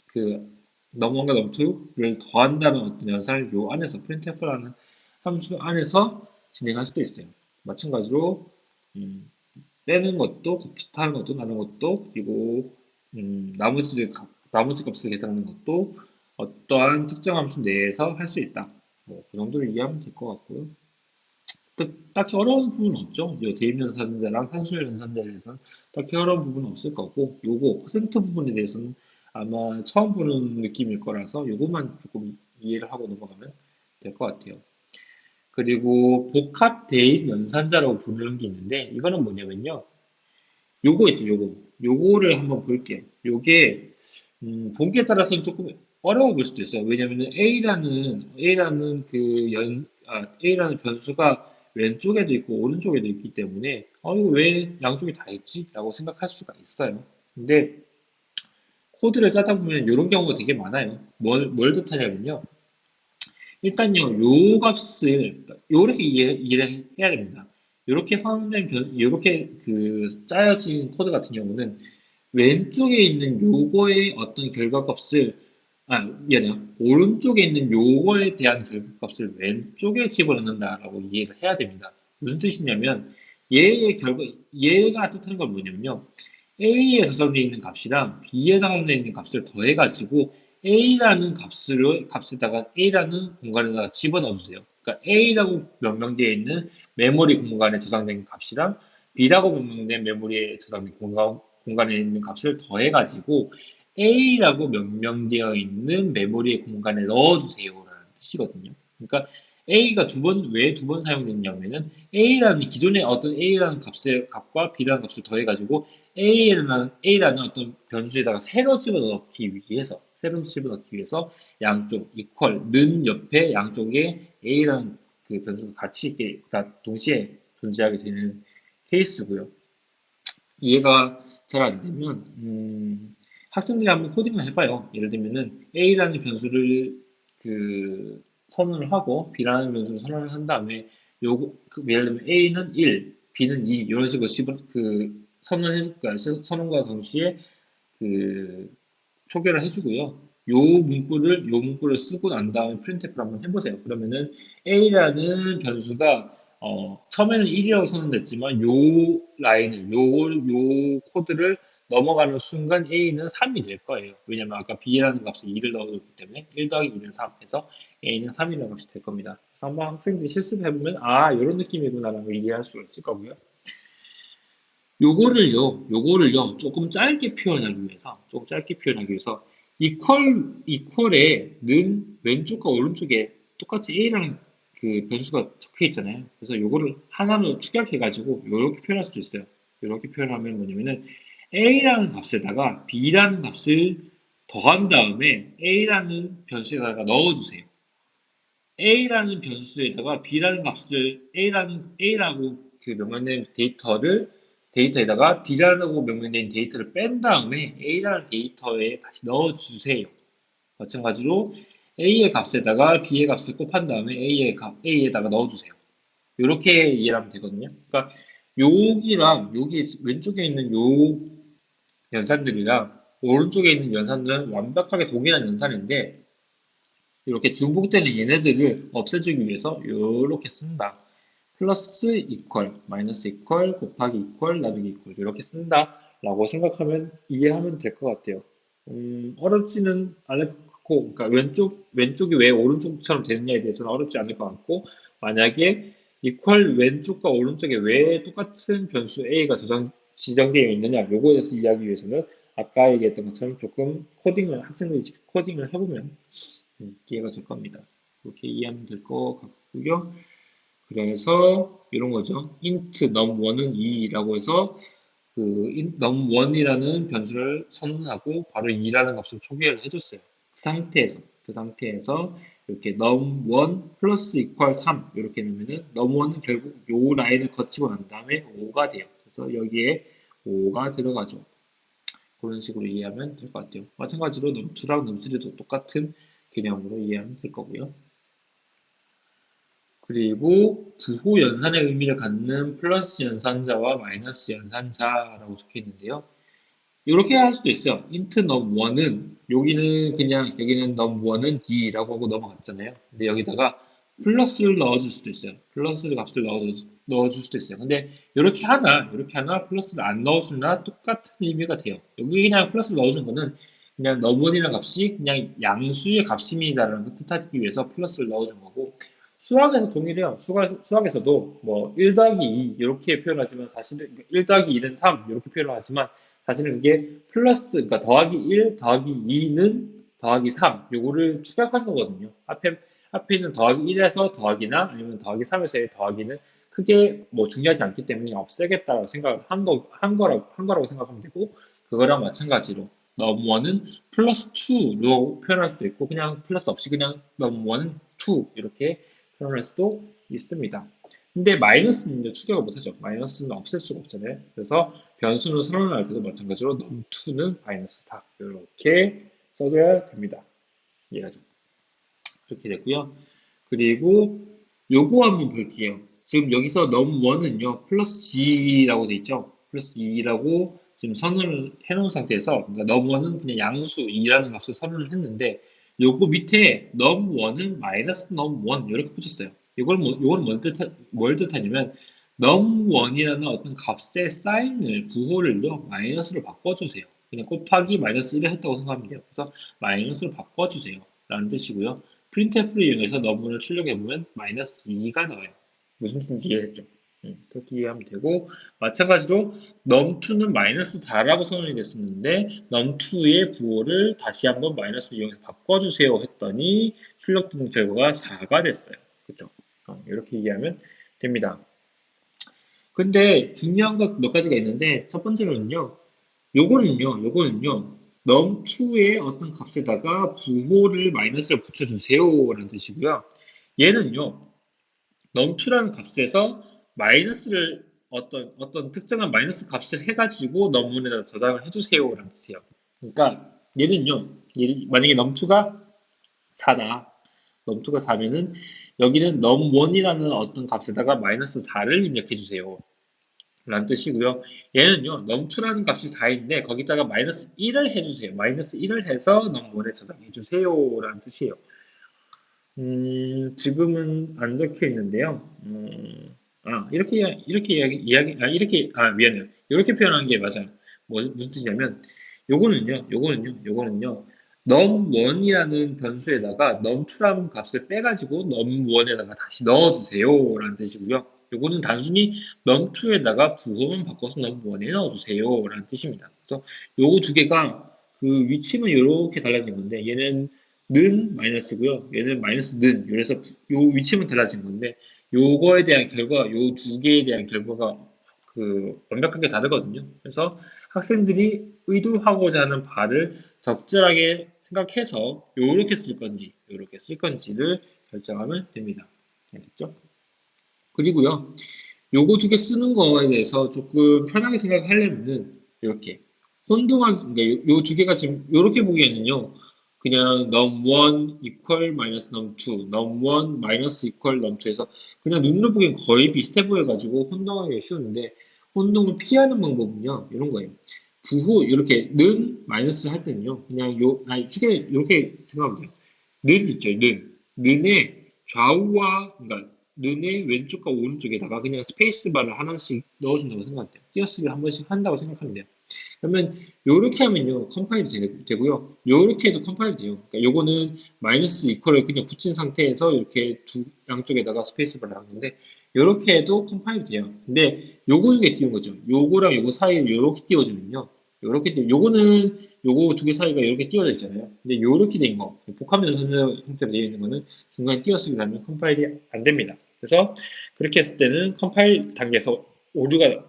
그 num1과 num2를 더한다는 어떤 연산을 요 안에서 printf라는 함수 안에서 진행할 수도 있어요. 마찬가지로 음, 빼는 것도 비슷한 것도 나는 것도, 그리고 나머지 값을 계산하는 것도 어떠한 특정 함수 내에서 할 수 있다. 뭐 그 정도로 이해하면 될 것 같고요. 딱히 어려운 부분은 없죠. 이 대입 연산자랑 산술 연산자에 대해서는 딱히 어려운 부분은 없을 거고, 요거 퍼센트 부분에 대해서는 아마 처음 보는 느낌일 거라서 요것만 조금 이해를 하고 넘어가면 될 것 같아요. 그리고 복합 대입 연산자라고 부르는 게 있는데, 이거는 뭐냐면요. 요거 있죠, 요거. 요거를 한번 볼게요. 요게, 보기에 따라서는 조금 어려워 보일 수도 있어요. 왜냐면은 A라는 변수가 왼쪽에도 있고 오른쪽에도 있기 때문에, 이거 왜 양쪽에 다 있지? 라고 생각할 수가 있어요. 근데 코드를 짜다 보면 이런 경우가 되게 많아요. 뭘 뜻하냐면요. 일단요, 요 값을, 요렇게 이해를 해야 됩니다. 요렇게 짜여진 코드 같은 경우는 왼쪽에 있는 요거의 어떤 결과값을, 미안해요. 오른쪽에 있는 요거에 대한 결과값을 왼쪽에 집어넣는다라고 이해를 해야 됩니다. 무슨 뜻이냐면, 얘가 뜻하는 건 뭐냐면요. A에 저장되어 있는 값이랑 B에 저장되어 있는 값을 더해가지고 A라는 공간에다가 집어넣어 주세요. 그러니까 A라고 명명되어 있는 메모리 공간에 저장된 값이랑 B라고 명명된 메모리에 저장된 공간에 있는 값을 더해가지고 A라고 명명되어 있는 메모리 공간에 넣어주세요라는 뜻이거든요. 그러니까 A가 왜 두 번 사용됐냐면은 A라는 기존의 어떤 A라는 값과 B라는 값을 더해가지고 A라는 어떤 변수에다가 새로 집어넣기 위해서 양쪽 는 옆에 양쪽에 A라는 그 변수가 같이 있게, 그러니까 동시에 존재하게 되는 케이스고요. 이해가 잘 안 되면 학생들이 한번 코딩을 해봐요. 예를 들면은 A라는 변수를 선언을 하고 B라는 변수를 선언을 한 다음에 예를 들면 A는 1, B는 2 이런 식으로 선언해줄 거야. 선언과 동시에 그 초기화를 해주고요. 요 문구를 쓰고 난 다음에 프린트F를 한번 해보세요. 그러면은 A라는 변수가 처음에는 1이라고 선언됐지만 요 코드를 넘어가는 순간 A는 3이 될 거예요. 왜냐면 아까 B라는 값에 2를 넣어줬기 때문에 1 더하기 2는 3 해서 A는 3이라는 값이 될 겁니다. 그래서 한번 학생들이 실습을 해보면 이런 느낌이구나라는 걸 이해할 수가 있을 거고요. 요거를요, 조금 짧게 표현하기 위해서, 이퀄에 는 왼쪽과 오른쪽에 똑같이 A라는 그 변수가 적혀 있잖아요. 그래서 요거를 하나로 축약해가지고, 요렇게 표현할 수도 있어요. 요렇게 표현하면 뭐냐면은, A라는 값에다가 B라는 값을 더한 다음에 A라는 변수에다가 넣어주세요. A라는 변수에다가 B라는 값을 A라고 그 명령된 데이터에다가 B라고 명령된 데이터를 뺀 다음에 A라는 데이터에 다시 넣어주세요. 마찬가지로 A의 값에다가 B의 값을 곱한 다음에 A에다가 넣어주세요. 이렇게 이해하면 되거든요. 그러니까 여기 왼쪽에 있는 요 연산들이랑 오른쪽에 있는 연산들은 완벽하게 동일한 연산인데 이렇게 중복되는 얘네들을 없애주기 위해서 이렇게 쓴다. 플러스 이퀄, 마이너스 이퀄, 곱하기 이퀄, 나누기 이퀄 이렇게 쓴다 라고 생각하면 이해하면 될 것 같아요. 어렵지는 않을 것 같고, 그러니까 왼쪽이 왜 오른쪽처럼 되느냐에 대해서는 어렵지 않을 것 같고, 만약에 이퀄 왼쪽과 오른쪽에 왜 똑같은 변수 A가 지정되어 있느냐 요거에 대해서 이해하기 위해서는 아까 얘기했던 것처럼 조금 학생들이 코딩을 해보면 이해가 될 겁니다. 이렇게 이해하면 될 것 같고요. 그래서 이런 거죠. int num1은 2라고 해서 num1이라는 변수를 선언하고 바로 2라는 값을 초기화를 해줬어요. 그 상태에서 이렇게 num1 플러스 이퀄 3 이렇게 넣으면은 num1은 결국 요 라인을 거치고 난 다음에 5가 돼요. 그래서 여기에 5가 들어가죠. 그런 식으로 이해하면 될 것 같아요. 마찬가지로 num2랑 num3도 똑같은 개념으로 이해하면 될 거고요. 그리고 부호 연산의 의미를 갖는 플러스 연산자와 마이너스 연산자라고 적혀 있는데요. 이렇게 할 수도 있어요. int num1은 여기는 num1은 d라고 하고 넘어갔잖아요. 근데 여기다가 플러스를 넣어줄 수도 있어요. 플러스 값을 넣어줄 수도 있어요. 근데 이렇게 하나 플러스를 안 넣어주나 똑같은 의미가 돼요. 여기 그냥 플러스를 넣어준 거는 그냥 num1이라는 값이 그냥 양수의 값입니다라는 걸 뜻하기 위해서 플러스를 넣어준 거고 수학에서 동일해요. 수학에서도 뭐 1 더하기 2 이렇게 표현하지만 사실은 1 더하기 2는 3 이렇게 표현을 하지만 사실은 이게 그러니까 더하기 1, 더하기 2는 더하기 3 요거를 추격한 거거든요. 앞에 있는 더하기 1에서 더하기나 아니면 더하기 3에서의 더하기는 크게 뭐 중요하지 않기 때문에 없애겠다라고 생각을 한 거라고 생각하면 되고 그거랑 마찬가지로 넘1은 플러스 2로 표현할 수도 있고 그냥 플러스 없이 그냥 넘1은 2 이렇게 표현할 수도 있습니다. 근데 마이너스는 추격을 못하죠. 마이너스는 없앨 수가 없잖아요. 그래서 변수를 선언할 때도 마찬가지로 num2는 마이너스 4 이렇게 써줘야 됩니다. 이해가죠? 그렇게 됐고요. 그리고 요거 한번 볼게요. 지금 여기서 num1은요 플러스 g라고 돼 있죠. 플러스 2라고 지금 선언을 해놓은 상태에서 그러니까 num1은 그냥 양수 2라는 값을 선언을 했는데 요거 밑에 num1은 마이너스 num1 이렇게 붙였어요. 이걸 뭘 뜻하냐면 num1이라는 어떤 값의 사인을 부호를요 마이너스로 바꿔주세요. 그냥 곱하기 마이너스 1을 했다고 생각하면 돼요. 그래서 마이너스로 바꿔주세요. 라는 뜻이고요. 프린트F를 이용해서 너문을 출력해보면 마이너스 2가 나와요. 무슨 뜻인지 이해했죠? 그렇게 이해하면 되고 마찬가지로 num2는 마이너스 4라고 선언이 됐었는데 num2의 부호를 다시 한번 마이너스 이용해서 바꿔주세요 했더니 출력된 결과가 4가 됐어요. 그렇죠? 이렇게 얘기하면 됩니다. 근데 중요한 것 몇 가지가 있는데 첫 번째로는요. 요거는요, num2의 어떤 값에다가 부호를 마이너스를 붙여주세요라는 뜻이고요. 얘는요, num2라는 값에서 마이너스를 어떤 특정한 마이너스 값을 해가지고 num1에다 저장을 해주세요라는 뜻이에요. 그러니까 만약에 num2가 4다. num2가 4면은 여기는 num1이라는 어떤 값에다가 마이너스 4를 입력해주세요. 라는 뜻이고요. 얘는요, num2라는 값이 4인데 거기다가 마이너스 1을 해주세요. 마이너스 1을 해서 num1에 저장해주세요. 라는 뜻이에요. 지금은 안 적혀 있는데요. 미안해요. 이렇게 표현하는 게 맞아요. 무슨 뜻이냐면, 요거는요, num1이라는 변수에다가 num2라는 값을 빼가지고 num1에다가 다시 넣어주세요. 라는 뜻이고요. 요거는 단순히 num2에다가 부호만 바꿔서 num1에 넣어주세요. 라는 뜻입니다. 그래서 요거 두 개가 그 위치는 이렇게 달라진 건데, 얘는 는 마이너스고요. 얘는 마이너스 는. 그래서 요 위치만 달라진 건데 요거에 대한 결과, 요 두 개에 대한 결과가 완벽하게 다르거든요. 그래서 학생들이 의도하고자 하는 바를 적절하게 생각해서 요렇게 쓸 건지를 결정하면 됩니다. 알겠죠? 그리고요, 요거 두 개 쓰는 거에 대해서 조금 편하게 생각하려면은 이렇게 그러니까 요 두 개가 지금 이렇게 보기에는요, 그냥 num1 equal minus num2, num1 minus equal num2에서 그냥 눈으로 보기엔 거의 비슷해 보여가지고 혼동하기가 쉬운데, 혼동을 피하는 방법은요, 이런 거예요. 부호 이렇게 는 마이너스 할 때는요, 그냥 쉽게 이렇게 생각하면 돼요. 는 있죠, 는. 는의 좌우와, 그러니까 눈의 왼쪽과 오른쪽에다가 그냥 스페이스바를 하나씩 넣어준다고 생각해요. 띄어쓰기를 한 번씩 한다고 생각하면 돼요. 그러면 요렇게 하면요 컴파일이 되고요. 요렇게 해도 컴파일이 돼요. 그러니까 요거는 마이너스 이퀄을 그냥 붙인 상태에서 이렇게 양쪽에다가 스페이스바를 한 건데 요렇게 해도 컴파일이 돼요. 근데 요거 중에 띄운 거죠. 요거랑 요거 사이를 요렇게 띄워주면요. 요거 두 개 사이가 이렇게 띄워져 있잖아요. 근데 요렇게 된 거, 복합 연산자 형태로 되어 있는 거는 중간에 띄어쓰기를 하면 컴파일이 안 됩니다. 그래서 그렇게 했을 때는 컴파일 단계에서 오류가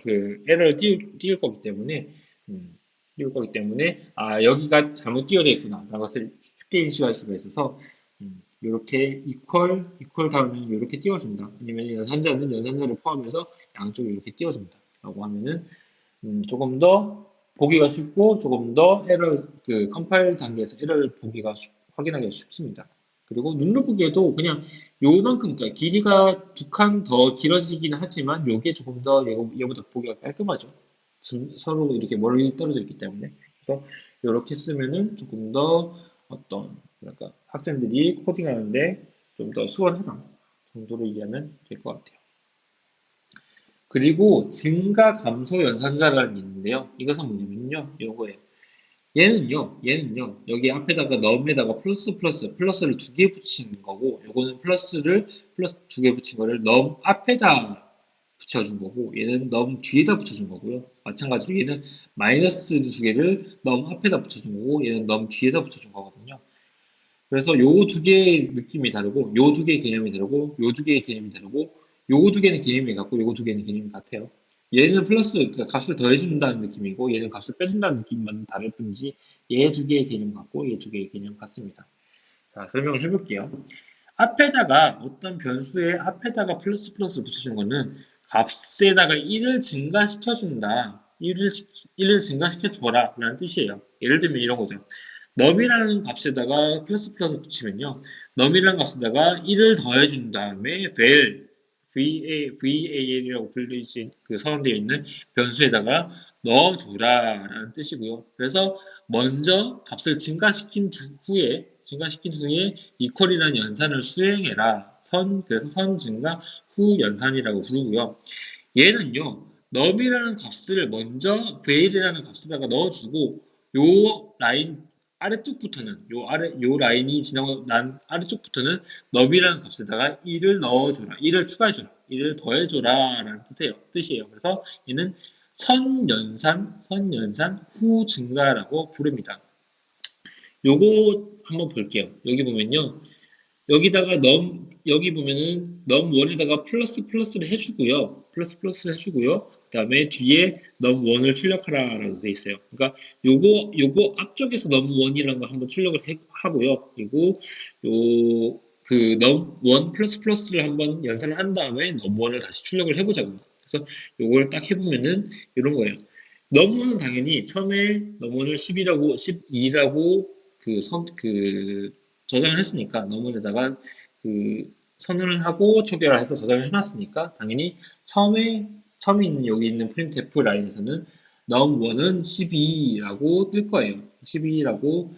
에러를 띄울 거기 때문에 여기가 잘못 띄어져 있구나 라는 것을 쉽게 인식할 수가 있어서 이렇게 이퀄 다음에 이렇게 띄워준다. 아니면 연산자는 연산자를 포함해서 양쪽에 이렇게 띄워준다. 라고 하면은 조금 더 보기가 쉽고 조금 더 컴파일 단계에서 에러를 확인하기가 쉽습니다. 그리고 눈으로 보기에도 그냥 요만큼, 그러니까 길이가 두 칸 더 길어지긴 하지만 요게 조금 더 얘보다 보기가 깔끔하죠. 서로 이렇게 멀리 떨어져 있기 때문에. 그래서 이렇게 쓰면은 조금 더 그러니까 학생들이 코딩하는데 좀 더 수월하다 정도로 이해하면 될 것 같아요. 그리고 증가 감소 연산자라는 게 있는데요. 이것은 뭐냐면요. 이거예요. 얘는요, 여기 앞에다가 num에다가 플러스를 두 개 붙이는 거고, 요거는 플러스 두 개 붙인 거를 num 앞에다 붙여준 거고, 얘는 num 뒤에다 붙여준 거고요. 마찬가지로 얘는 마이너스 두 개를 num 앞에다 붙여준 거고, 얘는 num 뒤에다 붙여준 거거든요. 그래서 요 두 개의 느낌이 다르고, 요 두 개의 개념이 다르고, 요 두 개의 개념이 다르고, 요거 두 개는 개념이 같고, 요거 두 개는 개념이 같아요. 얘는 그러니까 값을 더해준다는 느낌이고, 얘는 값을 빼준다는 느낌만 다를 뿐이지, 얘 두 개의 개념 같고, 얘 두 개의 개념 같습니다. 자, 설명을 해볼게요. 어떤 변수의 앞에다가 플러스 붙여준 거는 값에다가 1을 증가시켜준다. 1을 증가시켜줘라. 라는 뜻이에요. 예를 들면 이런 거죠. num이라는 값에다가 플러스 붙이면요. num이라는 값에다가 1을 더해준 다음에 VAL이라고 불리지 서술되어 있는 변수에다가 넣어줘라 라는 뜻이고요. 그래서 먼저 값을 증가시킨 후에 이퀄이라는 연산을 수행해라. 그래서 선 증가 후 연산이라고 부르고요. 얘는요, num이라는 값을 먼저 veil이라는 값에다가 넣어주고 요 라인 아래쪽부터는 요 라인이 지나고 난 아래쪽부터는 num이라는 값에다가 1을 넣어줘라, 1을 추가해줘라, 1을 더해줘라 라는 뜻이에요. 그래서 얘는 선연산 후 증가라고 부릅니다. 요거 한번 볼게요. 여기 보면요. 여기다가 여기 보면은 num1에다가 플러스 플러스를 해주고요. 플러스 플러스를 해주고요. 그 다음에 뒤에 num1을 출력하라라고 되어 있어요. 그러니까 요거 앞쪽에서 num1이라는 걸 한번 출력을 하고요. 그리고 그 num1 플러스 플러스를 한번 연산을 한 다음에 num1을 다시 출력을 해보자고요. 그래서 요걸 딱 해보면은 이런 거예요. num1은 당연히 처음에 num1을 12라고 저장을 했으니까 너무에다가 선언을 하고 초기화를 해서 저장을 해놨으니까 당연히 처음에 있는 여기 있는 printf 라인에서는 num1은 12라고 뜰 거예요. 12라고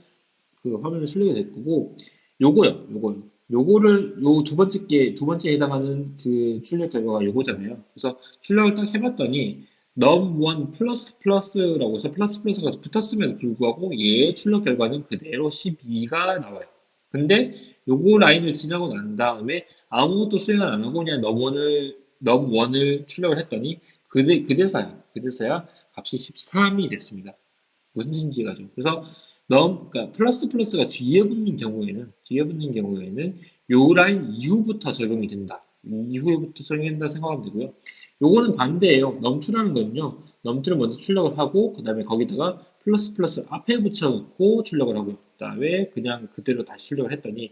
그 화면에 출력이 될 거고 요거를 요 두 번째에 해당하는 그 출력 결과가 요거잖아요. 그래서 출력을 딱 해봤더니 num1 플러스 플러스라고 해서 플러스 플러스가 붙었음에도 불구하고 얘의 출력 결과는 그대로 12가 나와요. 근데 요거 라인을 지나고 난 다음에 아무것도 수행을 안 하고 그냥 num1을 출력을 했더니 그제서야 값이 13이 됐습니다. 무슨 뜻인지가죠. 그래서 그러니까 플러스 플러스가 뒤에 붙는 경우에는 요 라인 이후부터 적용이 된다. 이후부터 적용이 된다 생각하면 되고요. 요거는 반대예요. 넘투라는 거는요. 넘투를 먼저 출력을 하고 그 다음에 거기다가 플러스 플러스 앞에 붙여놓고 출력을 하고요. 그 다음에 그냥 그대로 다시 출력을 했더니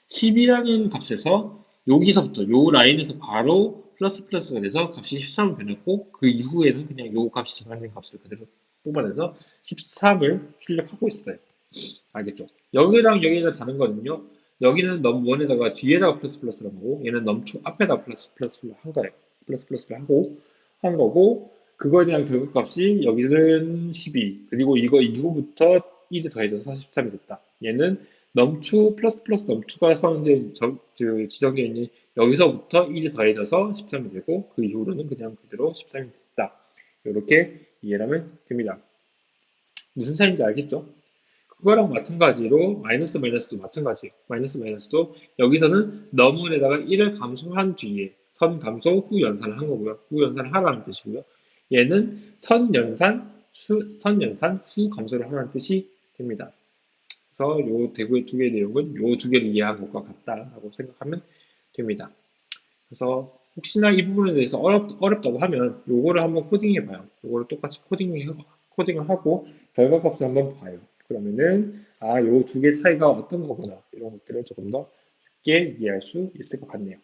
10이라는 값에서 여기서부터 요 라인에서 바로 플러스 플러스가 돼서 값이 13을 변했고 그 이후에는 그냥 요 값이 정해진 값을 그대로 뽑아내서 13을 출력하고 있어요. 알겠죠? 여기랑 여기가 다른 거는요. 여기는 num1에다가 뒤에다가 플러스 플러스를 하고 얘는 num2 앞에다 플러스 플러스를 한 거예요. 플러스 플러스를 한 거고 그거에 대한 결과값이 여기는 12 그리고 이거 이후부터 1이 더해져서 13이 됐다. 얘는 num2 플러스 플러스 num2가 지정되어 있는 여기서부터 1이 더해져서 13이 되고 그 이후로는 그냥 그대로 13이 됐다. 이렇게 이해를 하면 됩니다. 무슨 차이인지 알겠죠? 그거랑 마찬가지로 마이너스 마이너스도 마찬가지예요. 마이너스 마이너스도 여기서는 너물에다가 1을 감소한 뒤에 선 감소 후 연산을 한 거고요. 후 연산을 하라는 뜻이고요. 얘는 선연산 후 감소를 하라는 뜻이 됩니다. 그래서 요 두 개의 내용은 요 두 개를 이해한 것과 같다라고 생각하면 됩니다. 그래서 혹시나 이 부분에 대해서 어렵다고 하면 요거를 한번 코딩해 봐요. 요거를 똑같이 코딩을 하고 결과값을 한번 봐요. 그러면은 요 두 개의 차이가 어떤 거구나 이런 것들을 조금 더 쉽게 이해할 수 있을 것 같네요.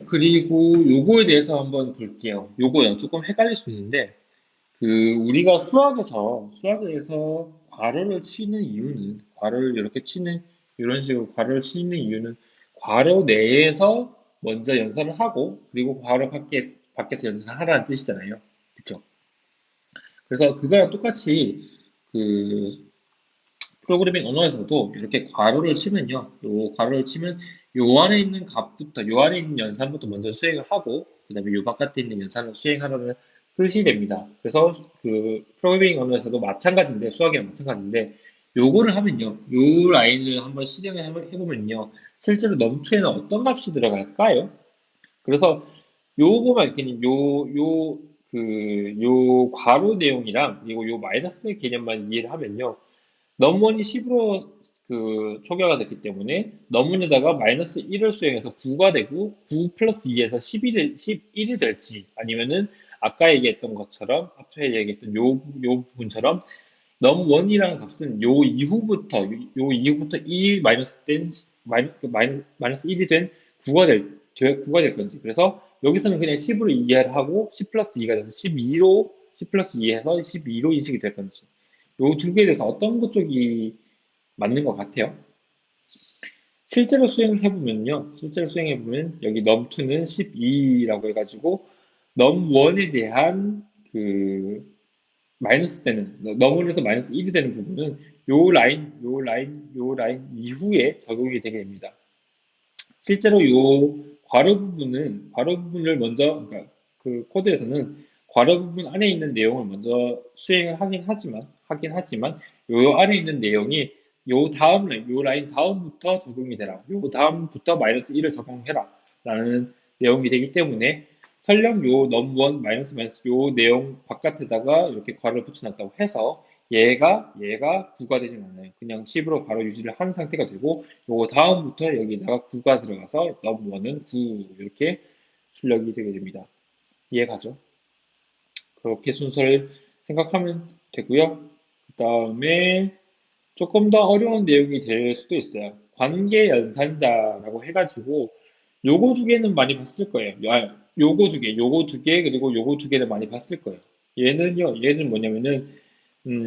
그리고 요거에 대해서 한번 볼게요. 요거요. 조금 헷갈릴 수 있는데 우리가 수학에서 괄호를 치는 이유는 괄호를 이렇게 치는 이런 식으로 괄호를 치는 이유는 괄호 내에서 먼저 연산을 하고 그리고 괄호 밖에서 연산을 하라는 뜻이잖아요. 그렇죠? 그래서 그거랑 똑같이 그 프로그래밍 언어에서도 이렇게 괄호를 치면요. 요 괄호를 치면 요 안에 있는 연산부터 먼저 수행을 하고 그다음에 요 바깥에 있는 연산을 수행하라는 뜻이 됩니다. 그래서 프로그래밍 언어에서도 마찬가지인데 수학이랑 마찬가지인데 요거를 하면요. 요 라인을 한번 실행을 해보면요. 실제로 넘투에는 어떤 값이 들어갈까요? 그래서 요거만 그냥 요 괄호 내용이랑 그리고 요 마이너스 개념만 이해를 하면요. 넘원이 10으로 초기화가 됐기 때문에 넘원에다가 마이너스 1을 수행해서 9가 되고 9 플러스 2에서 11이 될지 아니면은 아까 얘기했던 것처럼 앞에 얘기했던 요 부분처럼 넘원이라는 값은 요 이후부터 1 마이너스 1이 된 9가 될 건지 그래서 여기서는 그냥 10으로 이해를 하고 10 플러스 2가 돼서 10 플러스 2해서 12로 인식이 될 건지 요 두 개에 대해서 어떤 것 쪽이 맞는 것 같아요? 실제로 수행해보면 여기 num2는 12라고 해가지고 num1에 대한 마이너스 되는 num1에서 마이너스 1이 되는 부분은 요 라인 이후에 적용이 되게 됩니다. 실제로 요 괄호 부분을 먼저 그러니까 그 코드에서는 괄호 부분 안에 있는 내용을 먼저 수행을 하긴 하지만 요 안에 있는 내용이 요 라인 다음부터 적용이 되라. 요 다음부터 마이너스 1을 적용해라. 라는 내용이 되기 때문에 설령 요 num1 마이너스 요 내용 바깥에다가 이렇게 괄호를 붙여놨다고 해서 얘가 9가 되진 않아요. 그냥 10으로 바로 유지를 한 상태가 되고, 요거 다음부터 여기다가 9가 들어가서 넘버는 9 이렇게 출력이 되게 됩니다. 이해가죠? 그렇게 순서를 생각하면 되고요. 그 다음에 조금 더 어려운 내용이 될 수도 있어요. 관계 연산자라고 해가지고 요거 두 개는 많이 봤을 거예요. 요거 두 개, 그리고 요거 두 개를 많이 봤을 거예요. 얘는 뭐냐면은,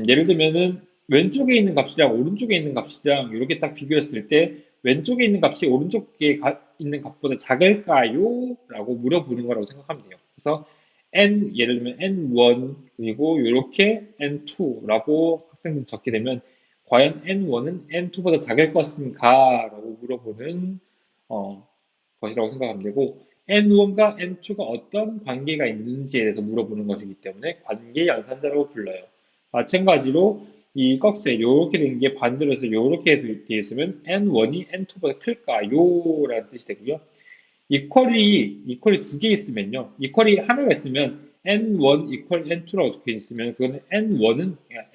예를 들면은, 왼쪽에 있는 값이랑 오른쪽에 있는 값이랑 이렇게 딱 비교했을 때, 왼쪽에 있는 값이 오른쪽에 있는 값보다 작을까요? 라고 물어보는 거라고 생각하면 돼요. 그래서, 예를 들면 n1, 그리고 이렇게 n2라고 학생들이 적게 되면, 과연 n1은 n2보다 작을 것인가? 라고 물어보는, 어, 것이라고 생각하면 되고, N1과 N2가 어떤 관계가 있는지에 대해서 물어보는 것이기 때문에 관계 연산자라고 불러요. 마찬가지로 이 꺽쇠 이렇게 된 게 반대로 해서 이렇게 되어 있으면 N1이 N2보다 클까요? 라는 뜻이 되고요. 이퀄이 두 개 있으면요. 이퀄이 하나가 있으면 N1 이퀄 N2라고 적혀 있으면 그거는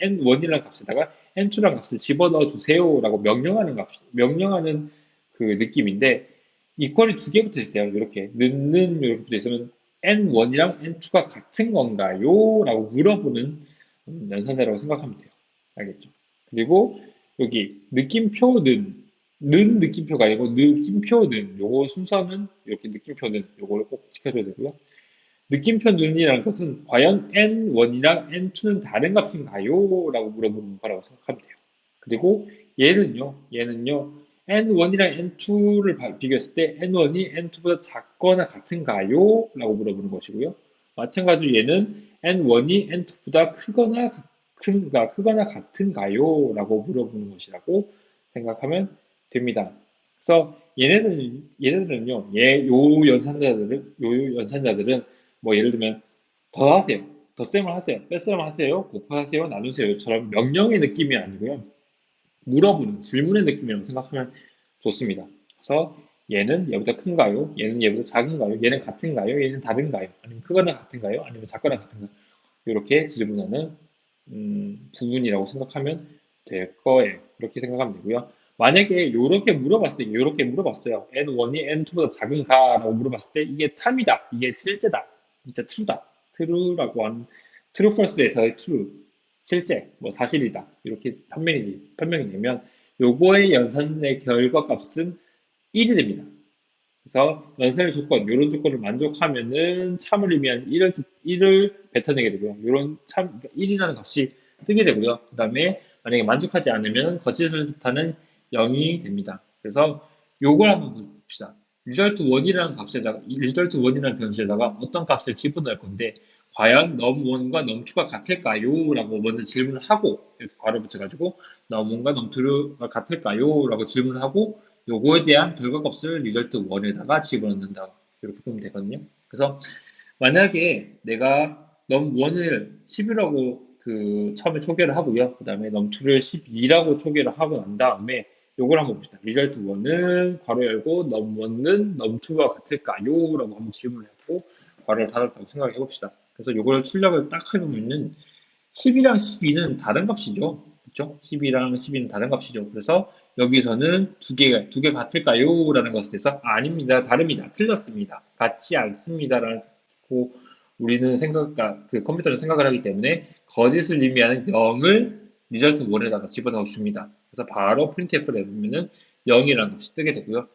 N1이라는 값에다가 N2라는 값을 집어넣어 주세요라고 명령하는 그 느낌인데 이퀄이 두 개 붙어 있어요. 이렇게 넣는 이렇게 붙어 있으면 N1이랑 N2가 같은 건가요? 라고 물어보는 연산자라고 생각하면 돼요. 알겠죠? 그리고 여기 느낌표는 느낌표가 아니고 느낌표는 요거 순서는 이렇게 느낌표는 요거를 꼭 지켜줘야 되고요. 느낌표 는이라는 것은 과연 N1이랑 N2는 다른 값인가요? 라고 물어보는 거라고 생각하면 돼요. 그리고 얘는요, N1이랑 N2를 비교했을 때 N1이 N2보다 작거나 같은가요? 라고 물어보는 것이고요. 마찬가지로 얘는 N1이 N2보다 크거나 같은가요? 라고 물어보는 것이라고 생각하면 됩니다. 그래서 얘네들은요, 요 연산자들은 뭐 예를 들면 더 하세요. 덧셈을 하세요. 뺄셈을 하세요. 곱하세요. 나누세요처럼 명령의 느낌이 아니고요. 물어보는 질문의 느낌이라고 생각하면 좋습니다. 그래서 얘는 얘보다 큰가요? 얘는 얘보다 작은가요? 얘는 같은가요? 얘는 다른가요? 아니면 크거나 같은가요? 아니면 작거나 같은가요? 이렇게 질문하는 부분이라고 생각하면 될 거예요. 그렇게 생각하면 되고요. 만약에 이렇게 물어봤어요. N1이 N2보다 작은가? 라고 물어봤을 때 이게 참이다. 이게 실제다. 진짜 true라고 하는 true false에서의 true. 실제, 뭐 사실이다. 이렇게 판명이 되면 요거의 연산의 결과값은 1이 됩니다. 그래서 연산의 조건, 이런 조건을 만족하면은 참을 의미한 1을 뱉어내게 되고요. 이런 1이라는 값이 뜨게 되고요. 그 다음에 만약에 만족하지 않으면 거짓을 뜻하는 0이 됩니다. 그래서 요걸 한번 봅시다. result1이라는 변수에다가 어떤 값을 집어넣을 건데 과연 num1과 num2가 같을까요? 라고 먼저 질문을 하고 이렇게 괄호 붙여가지고 num1과 num2가 같을까요? 라고 질문을 하고 요거에 대한 결과값을 result 1에다가 집어넣는다. 이렇게 보면 되거든요. 그래서 만약에 내가 num1을 10이라고 처음에 초기화를 하고요. 그 다음에 num2를 12라고 초기화를 하고 난 다음에 요걸 한번 봅시다. result 1은 괄호 열고 num1은 num2와 같을까요? 라고 한번 질문을 했고 괄호를 닫았다고 생각해 봅시다. 그래서 요걸 출력을 딱 해보면은 10이랑 12는 다른 값이죠. 그렇죠? 10이랑 12는 다른 값이죠. 그래서 여기서는 두 개 같을까요? 라는 것에 대해서 아닙니다. 다릅니다. 틀렸습니다. 같지 않습니다. 라고 우리는 컴퓨터는 생각을 하기 때문에 거짓을 의미하는 0을 리절트 1에다가 집어넣어 줍니다. 그래서 바로 printf를 해보면은 0이라는 값이 뜨게 되고요.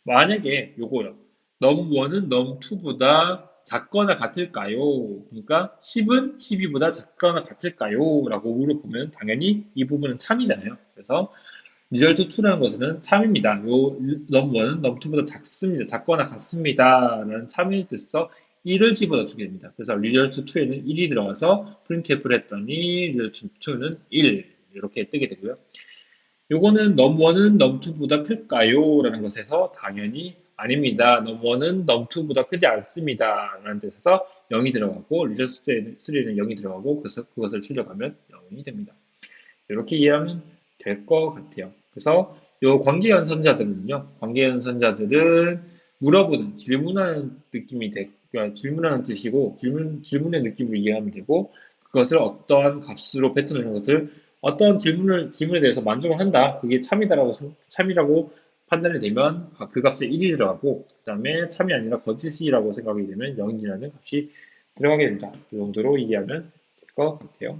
만약에 요거요. num1은 num2보다 작거나 같을까요? 그러니까 10은 12보다 작거나 같을까요? 라고 물어보면 당연히 이 부분은 참이잖아요. 그래서 result 2라는 것은 참입니다. 요 num1은 num2보다 작거나 같습니다. 라는 참일 뜻서 1을 집어넣어 주게 됩니다. 그래서 result 2에는 1이 들어가서 printf를 했더니 result 2는 1 이렇게 뜨게 되고요. 요거는 num1은 num2보다 클까요? 라는 것에서 당연히 아닙니다. num1은 num2보다 크지 않습니다. 라는 뜻에서 0이 들어가고 result 3에는 0이 들어가고 그래서 그것을 출력하면 0이 됩니다. 이렇게 이해하면 될 것 같아요. 그래서 요 관계연산자들은 물어보는, 질문하는 느낌이 그러니까 질문하는 뜻이고, 질문의 느낌으로 이해하면 되고, 그것을 어떠한 값으로 뱉어내는 것을 어떤 질문에 대해서 만족을 한다. 그게 참이라고 판단이 되면 그 값에 1이 들어가고, 그 다음에 참이 아니라 거짓이라고 생각이 되면 0이라는 값이 들어가게 된다. 이 정도로 이해하면 될 것 같아요.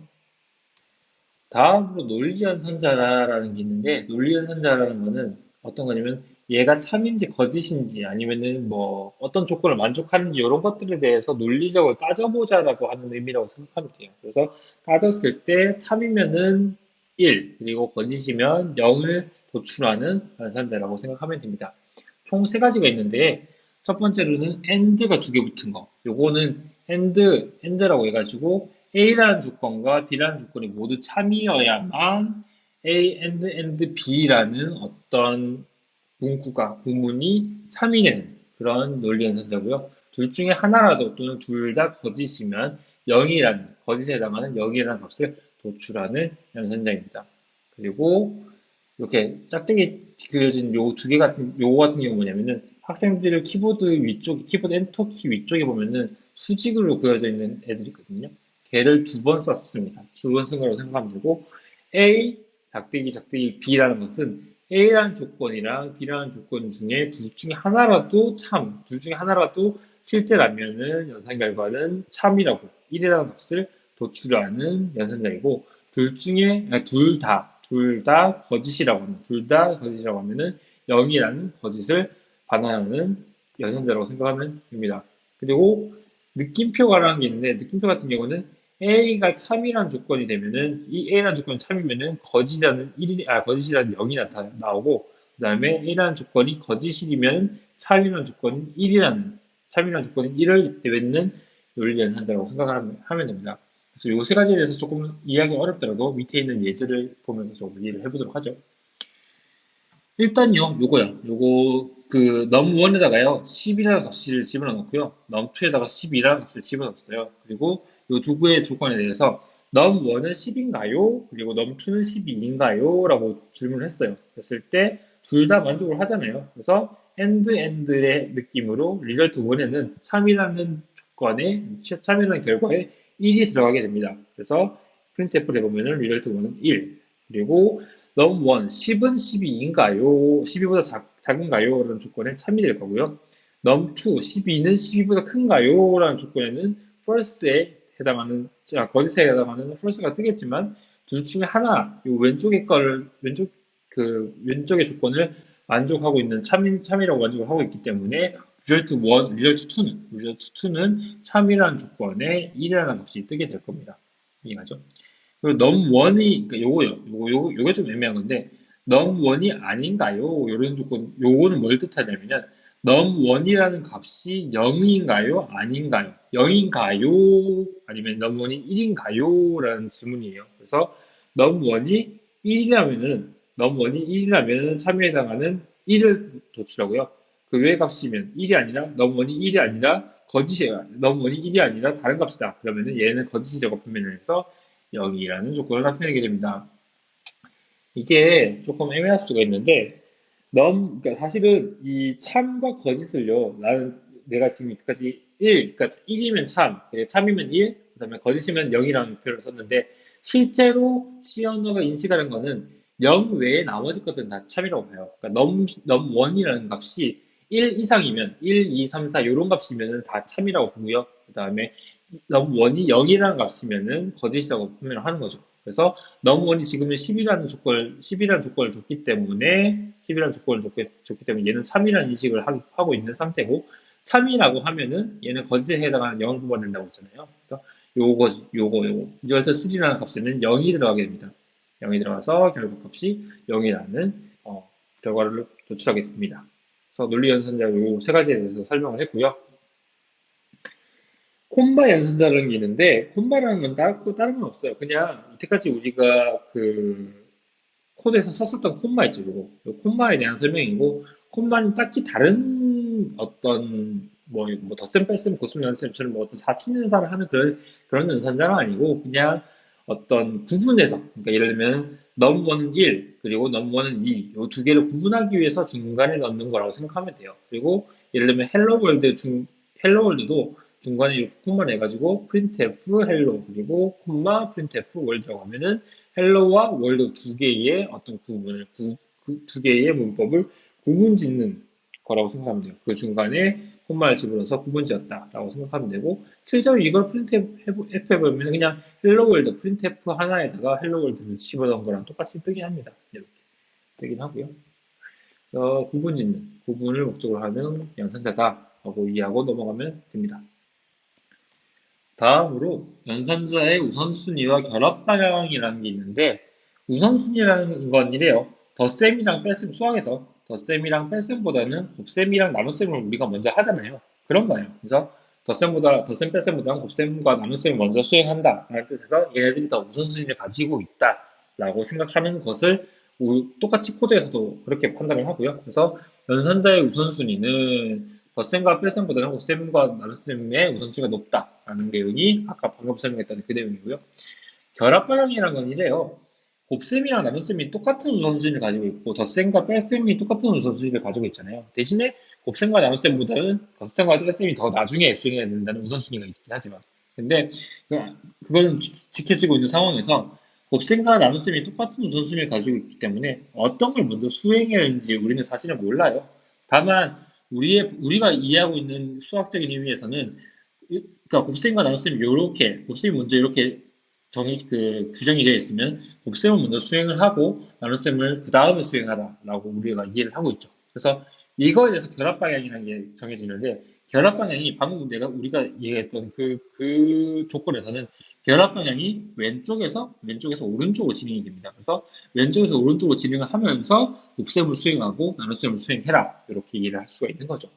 다음으로 논리연산자라는 게 있는데, 논리연산자라는 거는 어떤 거냐면 얘가 참인지 거짓인지 아니면은 뭐 어떤 조건을 만족하는지 이런 것들에 대해서 논리적으로 따져보자라고 하는 의미라고 생각하면 돼요. 그래서 따졌을 때 참이면은 1, 그리고 거짓이면 0을 도출하는 연산자라고 생각하면 됩니다. 총 세 가지가 있는데, 첫 번째로는 and가 두 개 붙은 거. 요거는 and라고 해가지고 A라는 조건과 B라는 조건이 모두 참이어야만 A and B라는 어떤 구문이 참이되는 그런 논리 연산자고요. 둘 중에 하나라도 또는 둘 다 거짓이면 0이라는, 거짓에 해당하는 0이라는 값을 도출하는 연산자입니다. 그리고 이렇게 짝대기 그려진 요거 같은 경우 뭐냐면은 학생들 키보드 엔터 키 위쪽에 보면은 수직으로 그려져 있는 애들이 있거든요. 걔를 두 번 썼습니다. 두 번 쓴 거라고 생각하면 되고, A, 작대기 B라는 것은 A라는 조건이랑 B라는 조건 중에 둘 중에 하나라도 실제라면은 연산 결과는 참이라고 1이라는 값을 도출하는 연산자이고, 둘 다 둘 다 거짓이라고 하면은 0이라는 거짓을 반환하는 연산자라고 생각하면 됩니다. 그리고 느낌표가라는 게 있는데, 느낌표 같은 경우는 A가 참이라는 조건이 되면은, 이 A라는 조건이 참이면은 거짓이라는 0이 나오고, 그 다음에 A라는 조건이 거짓이면 참이라는 조건이 1을 내뱉는 논리연산자라고 생각하면 됩니다. 그래서 요 세 가지에 대해서 조금 이해하기 어렵더라도 밑에 있는 예제를 보면서 조금 이해를 해보도록 하죠. 일단요, 요거, num1에다가요, 10이라는 값을 집어넣고요, num2에다가 12라는 값을 집어넣었어요. 그리고 요 두 개의 조건에 대해서 num1은 10인가요? 그리고 num2는 12인가요? 라고 질문을 했어요. 그랬을 때 둘 다 만족을 하잖아요. 그래서 and의 느낌으로 result 1에는 참이라는 결과에 1이 들어가게 됩니다. 그래서 printf를 해보면은 result 1은 1. 그리고 num1, 10은 12인가요? 12보다 작은가요? 라는 조건에 참이 될 거고요. num2, 12는 12보다 큰가요? 라는 조건에는 거짓에 해당하는 false가 뜨겠지만, 둘 중에 하나, 왼쪽의 조건을 만족하고 있는 참이라고 만족을 하고 있기 때문에, result2는 참이라는 조건에 1이라는 값이 뜨게 될 겁니다. 이해가죠? 그리고 넘1이, 그러니까 요게 좀 애매한 건데, 넘1이 아닌가요? 요런 조건, 요거는 뭘 뜻하냐면요. 넘1이라는 값이 0인가요? 아닌가요? 0인가요? 아니면 넘1이 1인가요? 라는 질문이에요. 그래서 넘1이 1이라면은, 참여에 해당하는 1을 도출하고요. 그 외의 값이면 1이 아니라, 넘1이 1이 아니라, 거짓이에요. 넘1이 1이 아니라 다른 값이다. 그러면은 얘는 거짓이라고 표현을 해서 0이라는 조건을 나타내게 됩니다. 이게 조금 애매할 수가 있는데, 그러니까 사실은 이 참과 거짓을요, 내가 지금 이때까지 그러니까 1이면 참이면 1, 그 다음에 거짓이면 0이라는 표현을 썼는데, 실제로 C 언어가 인식하는 거는 0 외에 나머지 것들은 다 참이라고 봐요. 그러니까 num1이라는 값이 1 이상이면, 1, 2, 3, 4, 이런 값이면은 다 참이라고 보고요. 그 다음에 num1이 0이라는 값이면은 거짓이라고 표현을 하는 거죠. 그래서 넘원이 지금은 10이라는 조건을 줬기 때문에 얘는 참이라는 인식을 하고 있는 상태고, 참이라고 하면은 얘는 거짓에 해당하는 0을 뽑아낸다고 했잖아요. 그래서 요거. 이제부터 3라는 값에는 0이 들어가게 됩니다. 0이 들어가서 결국 값이 0이라는 결과를 도출하게 됩니다. 그래서 논리 연산자 요 세 가지에 대해서 설명을 했고요. 콤마 연산자라는 게 있는데, 콤마라는 건 또 다른 건 없어요. 그냥 이때까지 우리가 코드에서 썼었던 콤마 있죠, 요거. 요 콤마에 대한 설명이고, 콤마는 딱히 다른 어떤 덧셈, 뺄셈, 고순 연산처럼 어떤 사치 연산을 하는 그런 연산자가 아니고, 그냥 어떤 구분해서, 그러니까 예를 들면 num1은 1, 그리고 num1은 2, 요 두 개를 구분하기 위해서 중간에 넣는 거라고 생각하면 돼요. 그리고 예를 들면 헬로월드도 중간에 이렇게 콤마를 해가지고 printf hello 그리고 콤마 printf world라고 하면은 hello와 world 두 개의 어떤 두 개의 문법을 구분 짓는 거라고 생각하면 돼요. 그 중간에 콤마를 집어넣어서 구분 지었다라고 생각하면 되고 실제로 이걸 printf 해보면 그냥 hello world printf 하나에다가 hello world를 집어넣은 거랑 똑같이 뜨긴 합니다. 이렇게 뜨긴 하고요. 구분 짓는, 구분을 목적으로 하는 연산자다라고 이해하고 넘어가면 됩니다. 다음으로 연산자의 우선순위와 결합 방향이라는 게 있는데 우선순위라는 건 이래요. 덧셈이랑 뺄셈 수학에서 덧셈이랑 뺄셈보다는 곱셈이랑 나눗셈을 우리가 먼저 하잖아요. 그런 거예요. 그래서 덧셈 뺄셈보다는 곱셈과 나눗셈을 먼저 수행한다 라는 뜻에서 얘네들이 더 우선순위를 가지고 있다라고 생각하는 것을 똑같이 코드에서도 그렇게 판단을 하고요. 그래서 연산자의 우선순위는 덧셈과 뺄셈보다는 곱셈과 나눗셈의 우선순위가 높다라는 내용이 아까 방금 설명했던 그 내용이고요. 결합 방향이라는 건 이래요. 곱셈이랑 나눗셈이 똑같은 우선순위를 가지고 있고 덧셈과 뺄셈이 똑같은 우선순위를 가지고 있잖아요. 대신에 곱셈과 나눗셈보다는 덧셈과 뺄셈이 더 나중에 수행해야 된다는 우선순위가 있긴 하지만 근데 그거는 지켜지고 있는 상황에서 곱셈과 나눗셈이 똑같은 우선순위를 가지고 있기 때문에 어떤 걸 먼저 수행해야 하는지 우리는 사실은 몰라요. 다만 우리가 이해하고 있는 수학적인 의미에서는 그러니까 곱셈과 나눗셈이 곱셈이 먼저 이렇게 규정이 되어 있으면 곱셈을 먼저 수행을 하고 나눗셈을 그 다음에 수행하라라고 우리가 이해를 하고 있죠. 그래서 이거에 대해서 결합 방향이라는 게 정해지는데 결합 방향이 방금 우리가 얘기했던 그 조건에서는 결합 방향이 왼쪽에서 오른쪽으로 진행이 됩니다. 그래서 왼쪽에서 오른쪽으로 진행을 하면서 곱셈을 수행하고 나눗셈을 수행해라 이렇게 이해를 할 수가 있는 거죠.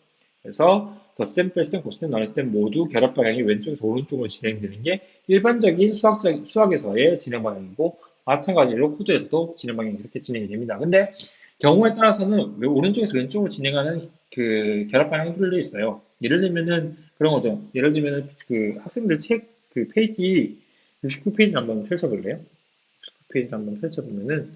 그래서 덧셈, 뺄셈, 곱셈, 나눗셈 모두 결합 방향이 왼쪽에서 오른쪽으로 진행되는 게 일반적인 수학에서의 진행 방향이고 마찬가지로 코드에서도 진행 방향이 그렇게 진행이 됩니다. 근데 경우에 따라서는 오른쪽에서 왼쪽으로 진행하는 그 결합 방향이 틀려 있어요. 예를 들면은 그런 거죠. 예를 들면은 그 학생들 책 그 페이지 69페이지를 한번 펼쳐볼래요? 69페이지를 한번 펼쳐보면은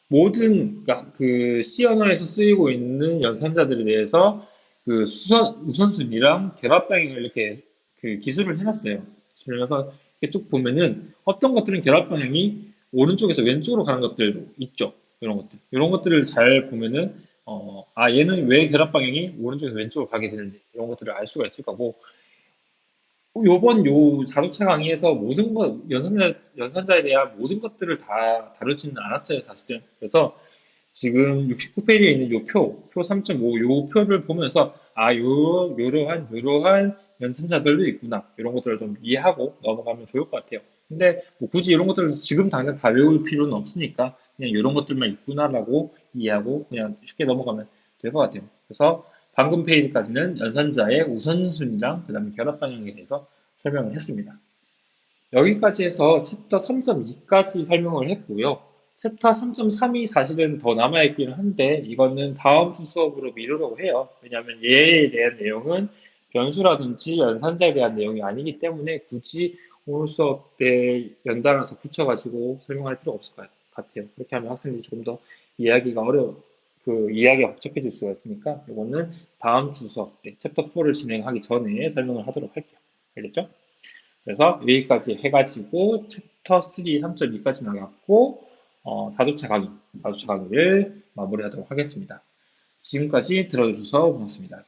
그러니까 그 C 언어에서 쓰이고 있는 연산자들에 대해서 그 우선순위랑 결합 방향을 이렇게 그 기술을 해놨어요. 그래서 이렇게 쭉 보면은 어떤 것들은 결합 방향이 오른쪽에서 왼쪽으로 가는 것들도 있죠. 이런 것들을 잘 보면은 얘는 왜 결합 방향이 오른쪽에서 왼쪽으로 가게 되는지 이런 것들을 알 수가 있을 거고 요번 자동차 강의에서 모든 연산자에 대한 모든 것들을 다 다루지는 않았어요, 사실은. 그래서 지금 69페이지에 있는 표 3.5, 요 표를 보면서, 요러한 연산자들도 있구나. 이런 것들을 좀 이해하고 넘어가면 좋을 것 같아요. 근데 뭐 굳이 이런 것들을 지금 당장 다 외울 필요는 없으니까, 그냥 이런 것들만 있구나라고 이해하고 그냥 쉽게 넘어가면 될 것 같아요. 그래서 방금 페이지까지는 연산자의 우선순위랑 그 다음에 결합 방향에 대해서 설명을 했습니다. 여기까지 해서 챕터 3.2까지 설명을 했고요. 챕터 3.3이 사실은 더 남아있기는 한데 이거는 다음 주 수업으로 미루려고 해요. 왜냐하면 얘에 대한 내용은 변수라든지 연산자에 대한 내용이 아니기 때문에 굳이 오늘 수업 때 연달아서 붙여가지고 설명할 필요가 없을 것 같아요. 그렇게 하면 학생들이 조금 더 이해하기가 복잡해질 수가 있으니까 이거는 다음 주 수업 때 챕터 4를 진행하기 전에 설명을 하도록 할게요. 알겠죠? 그래서 여기까지 해가지고 챕터 3 3.2까지 나갔고 자동차 강의를 마무리하도록 하겠습니다. 지금까지 들어주셔서 고맙습니다.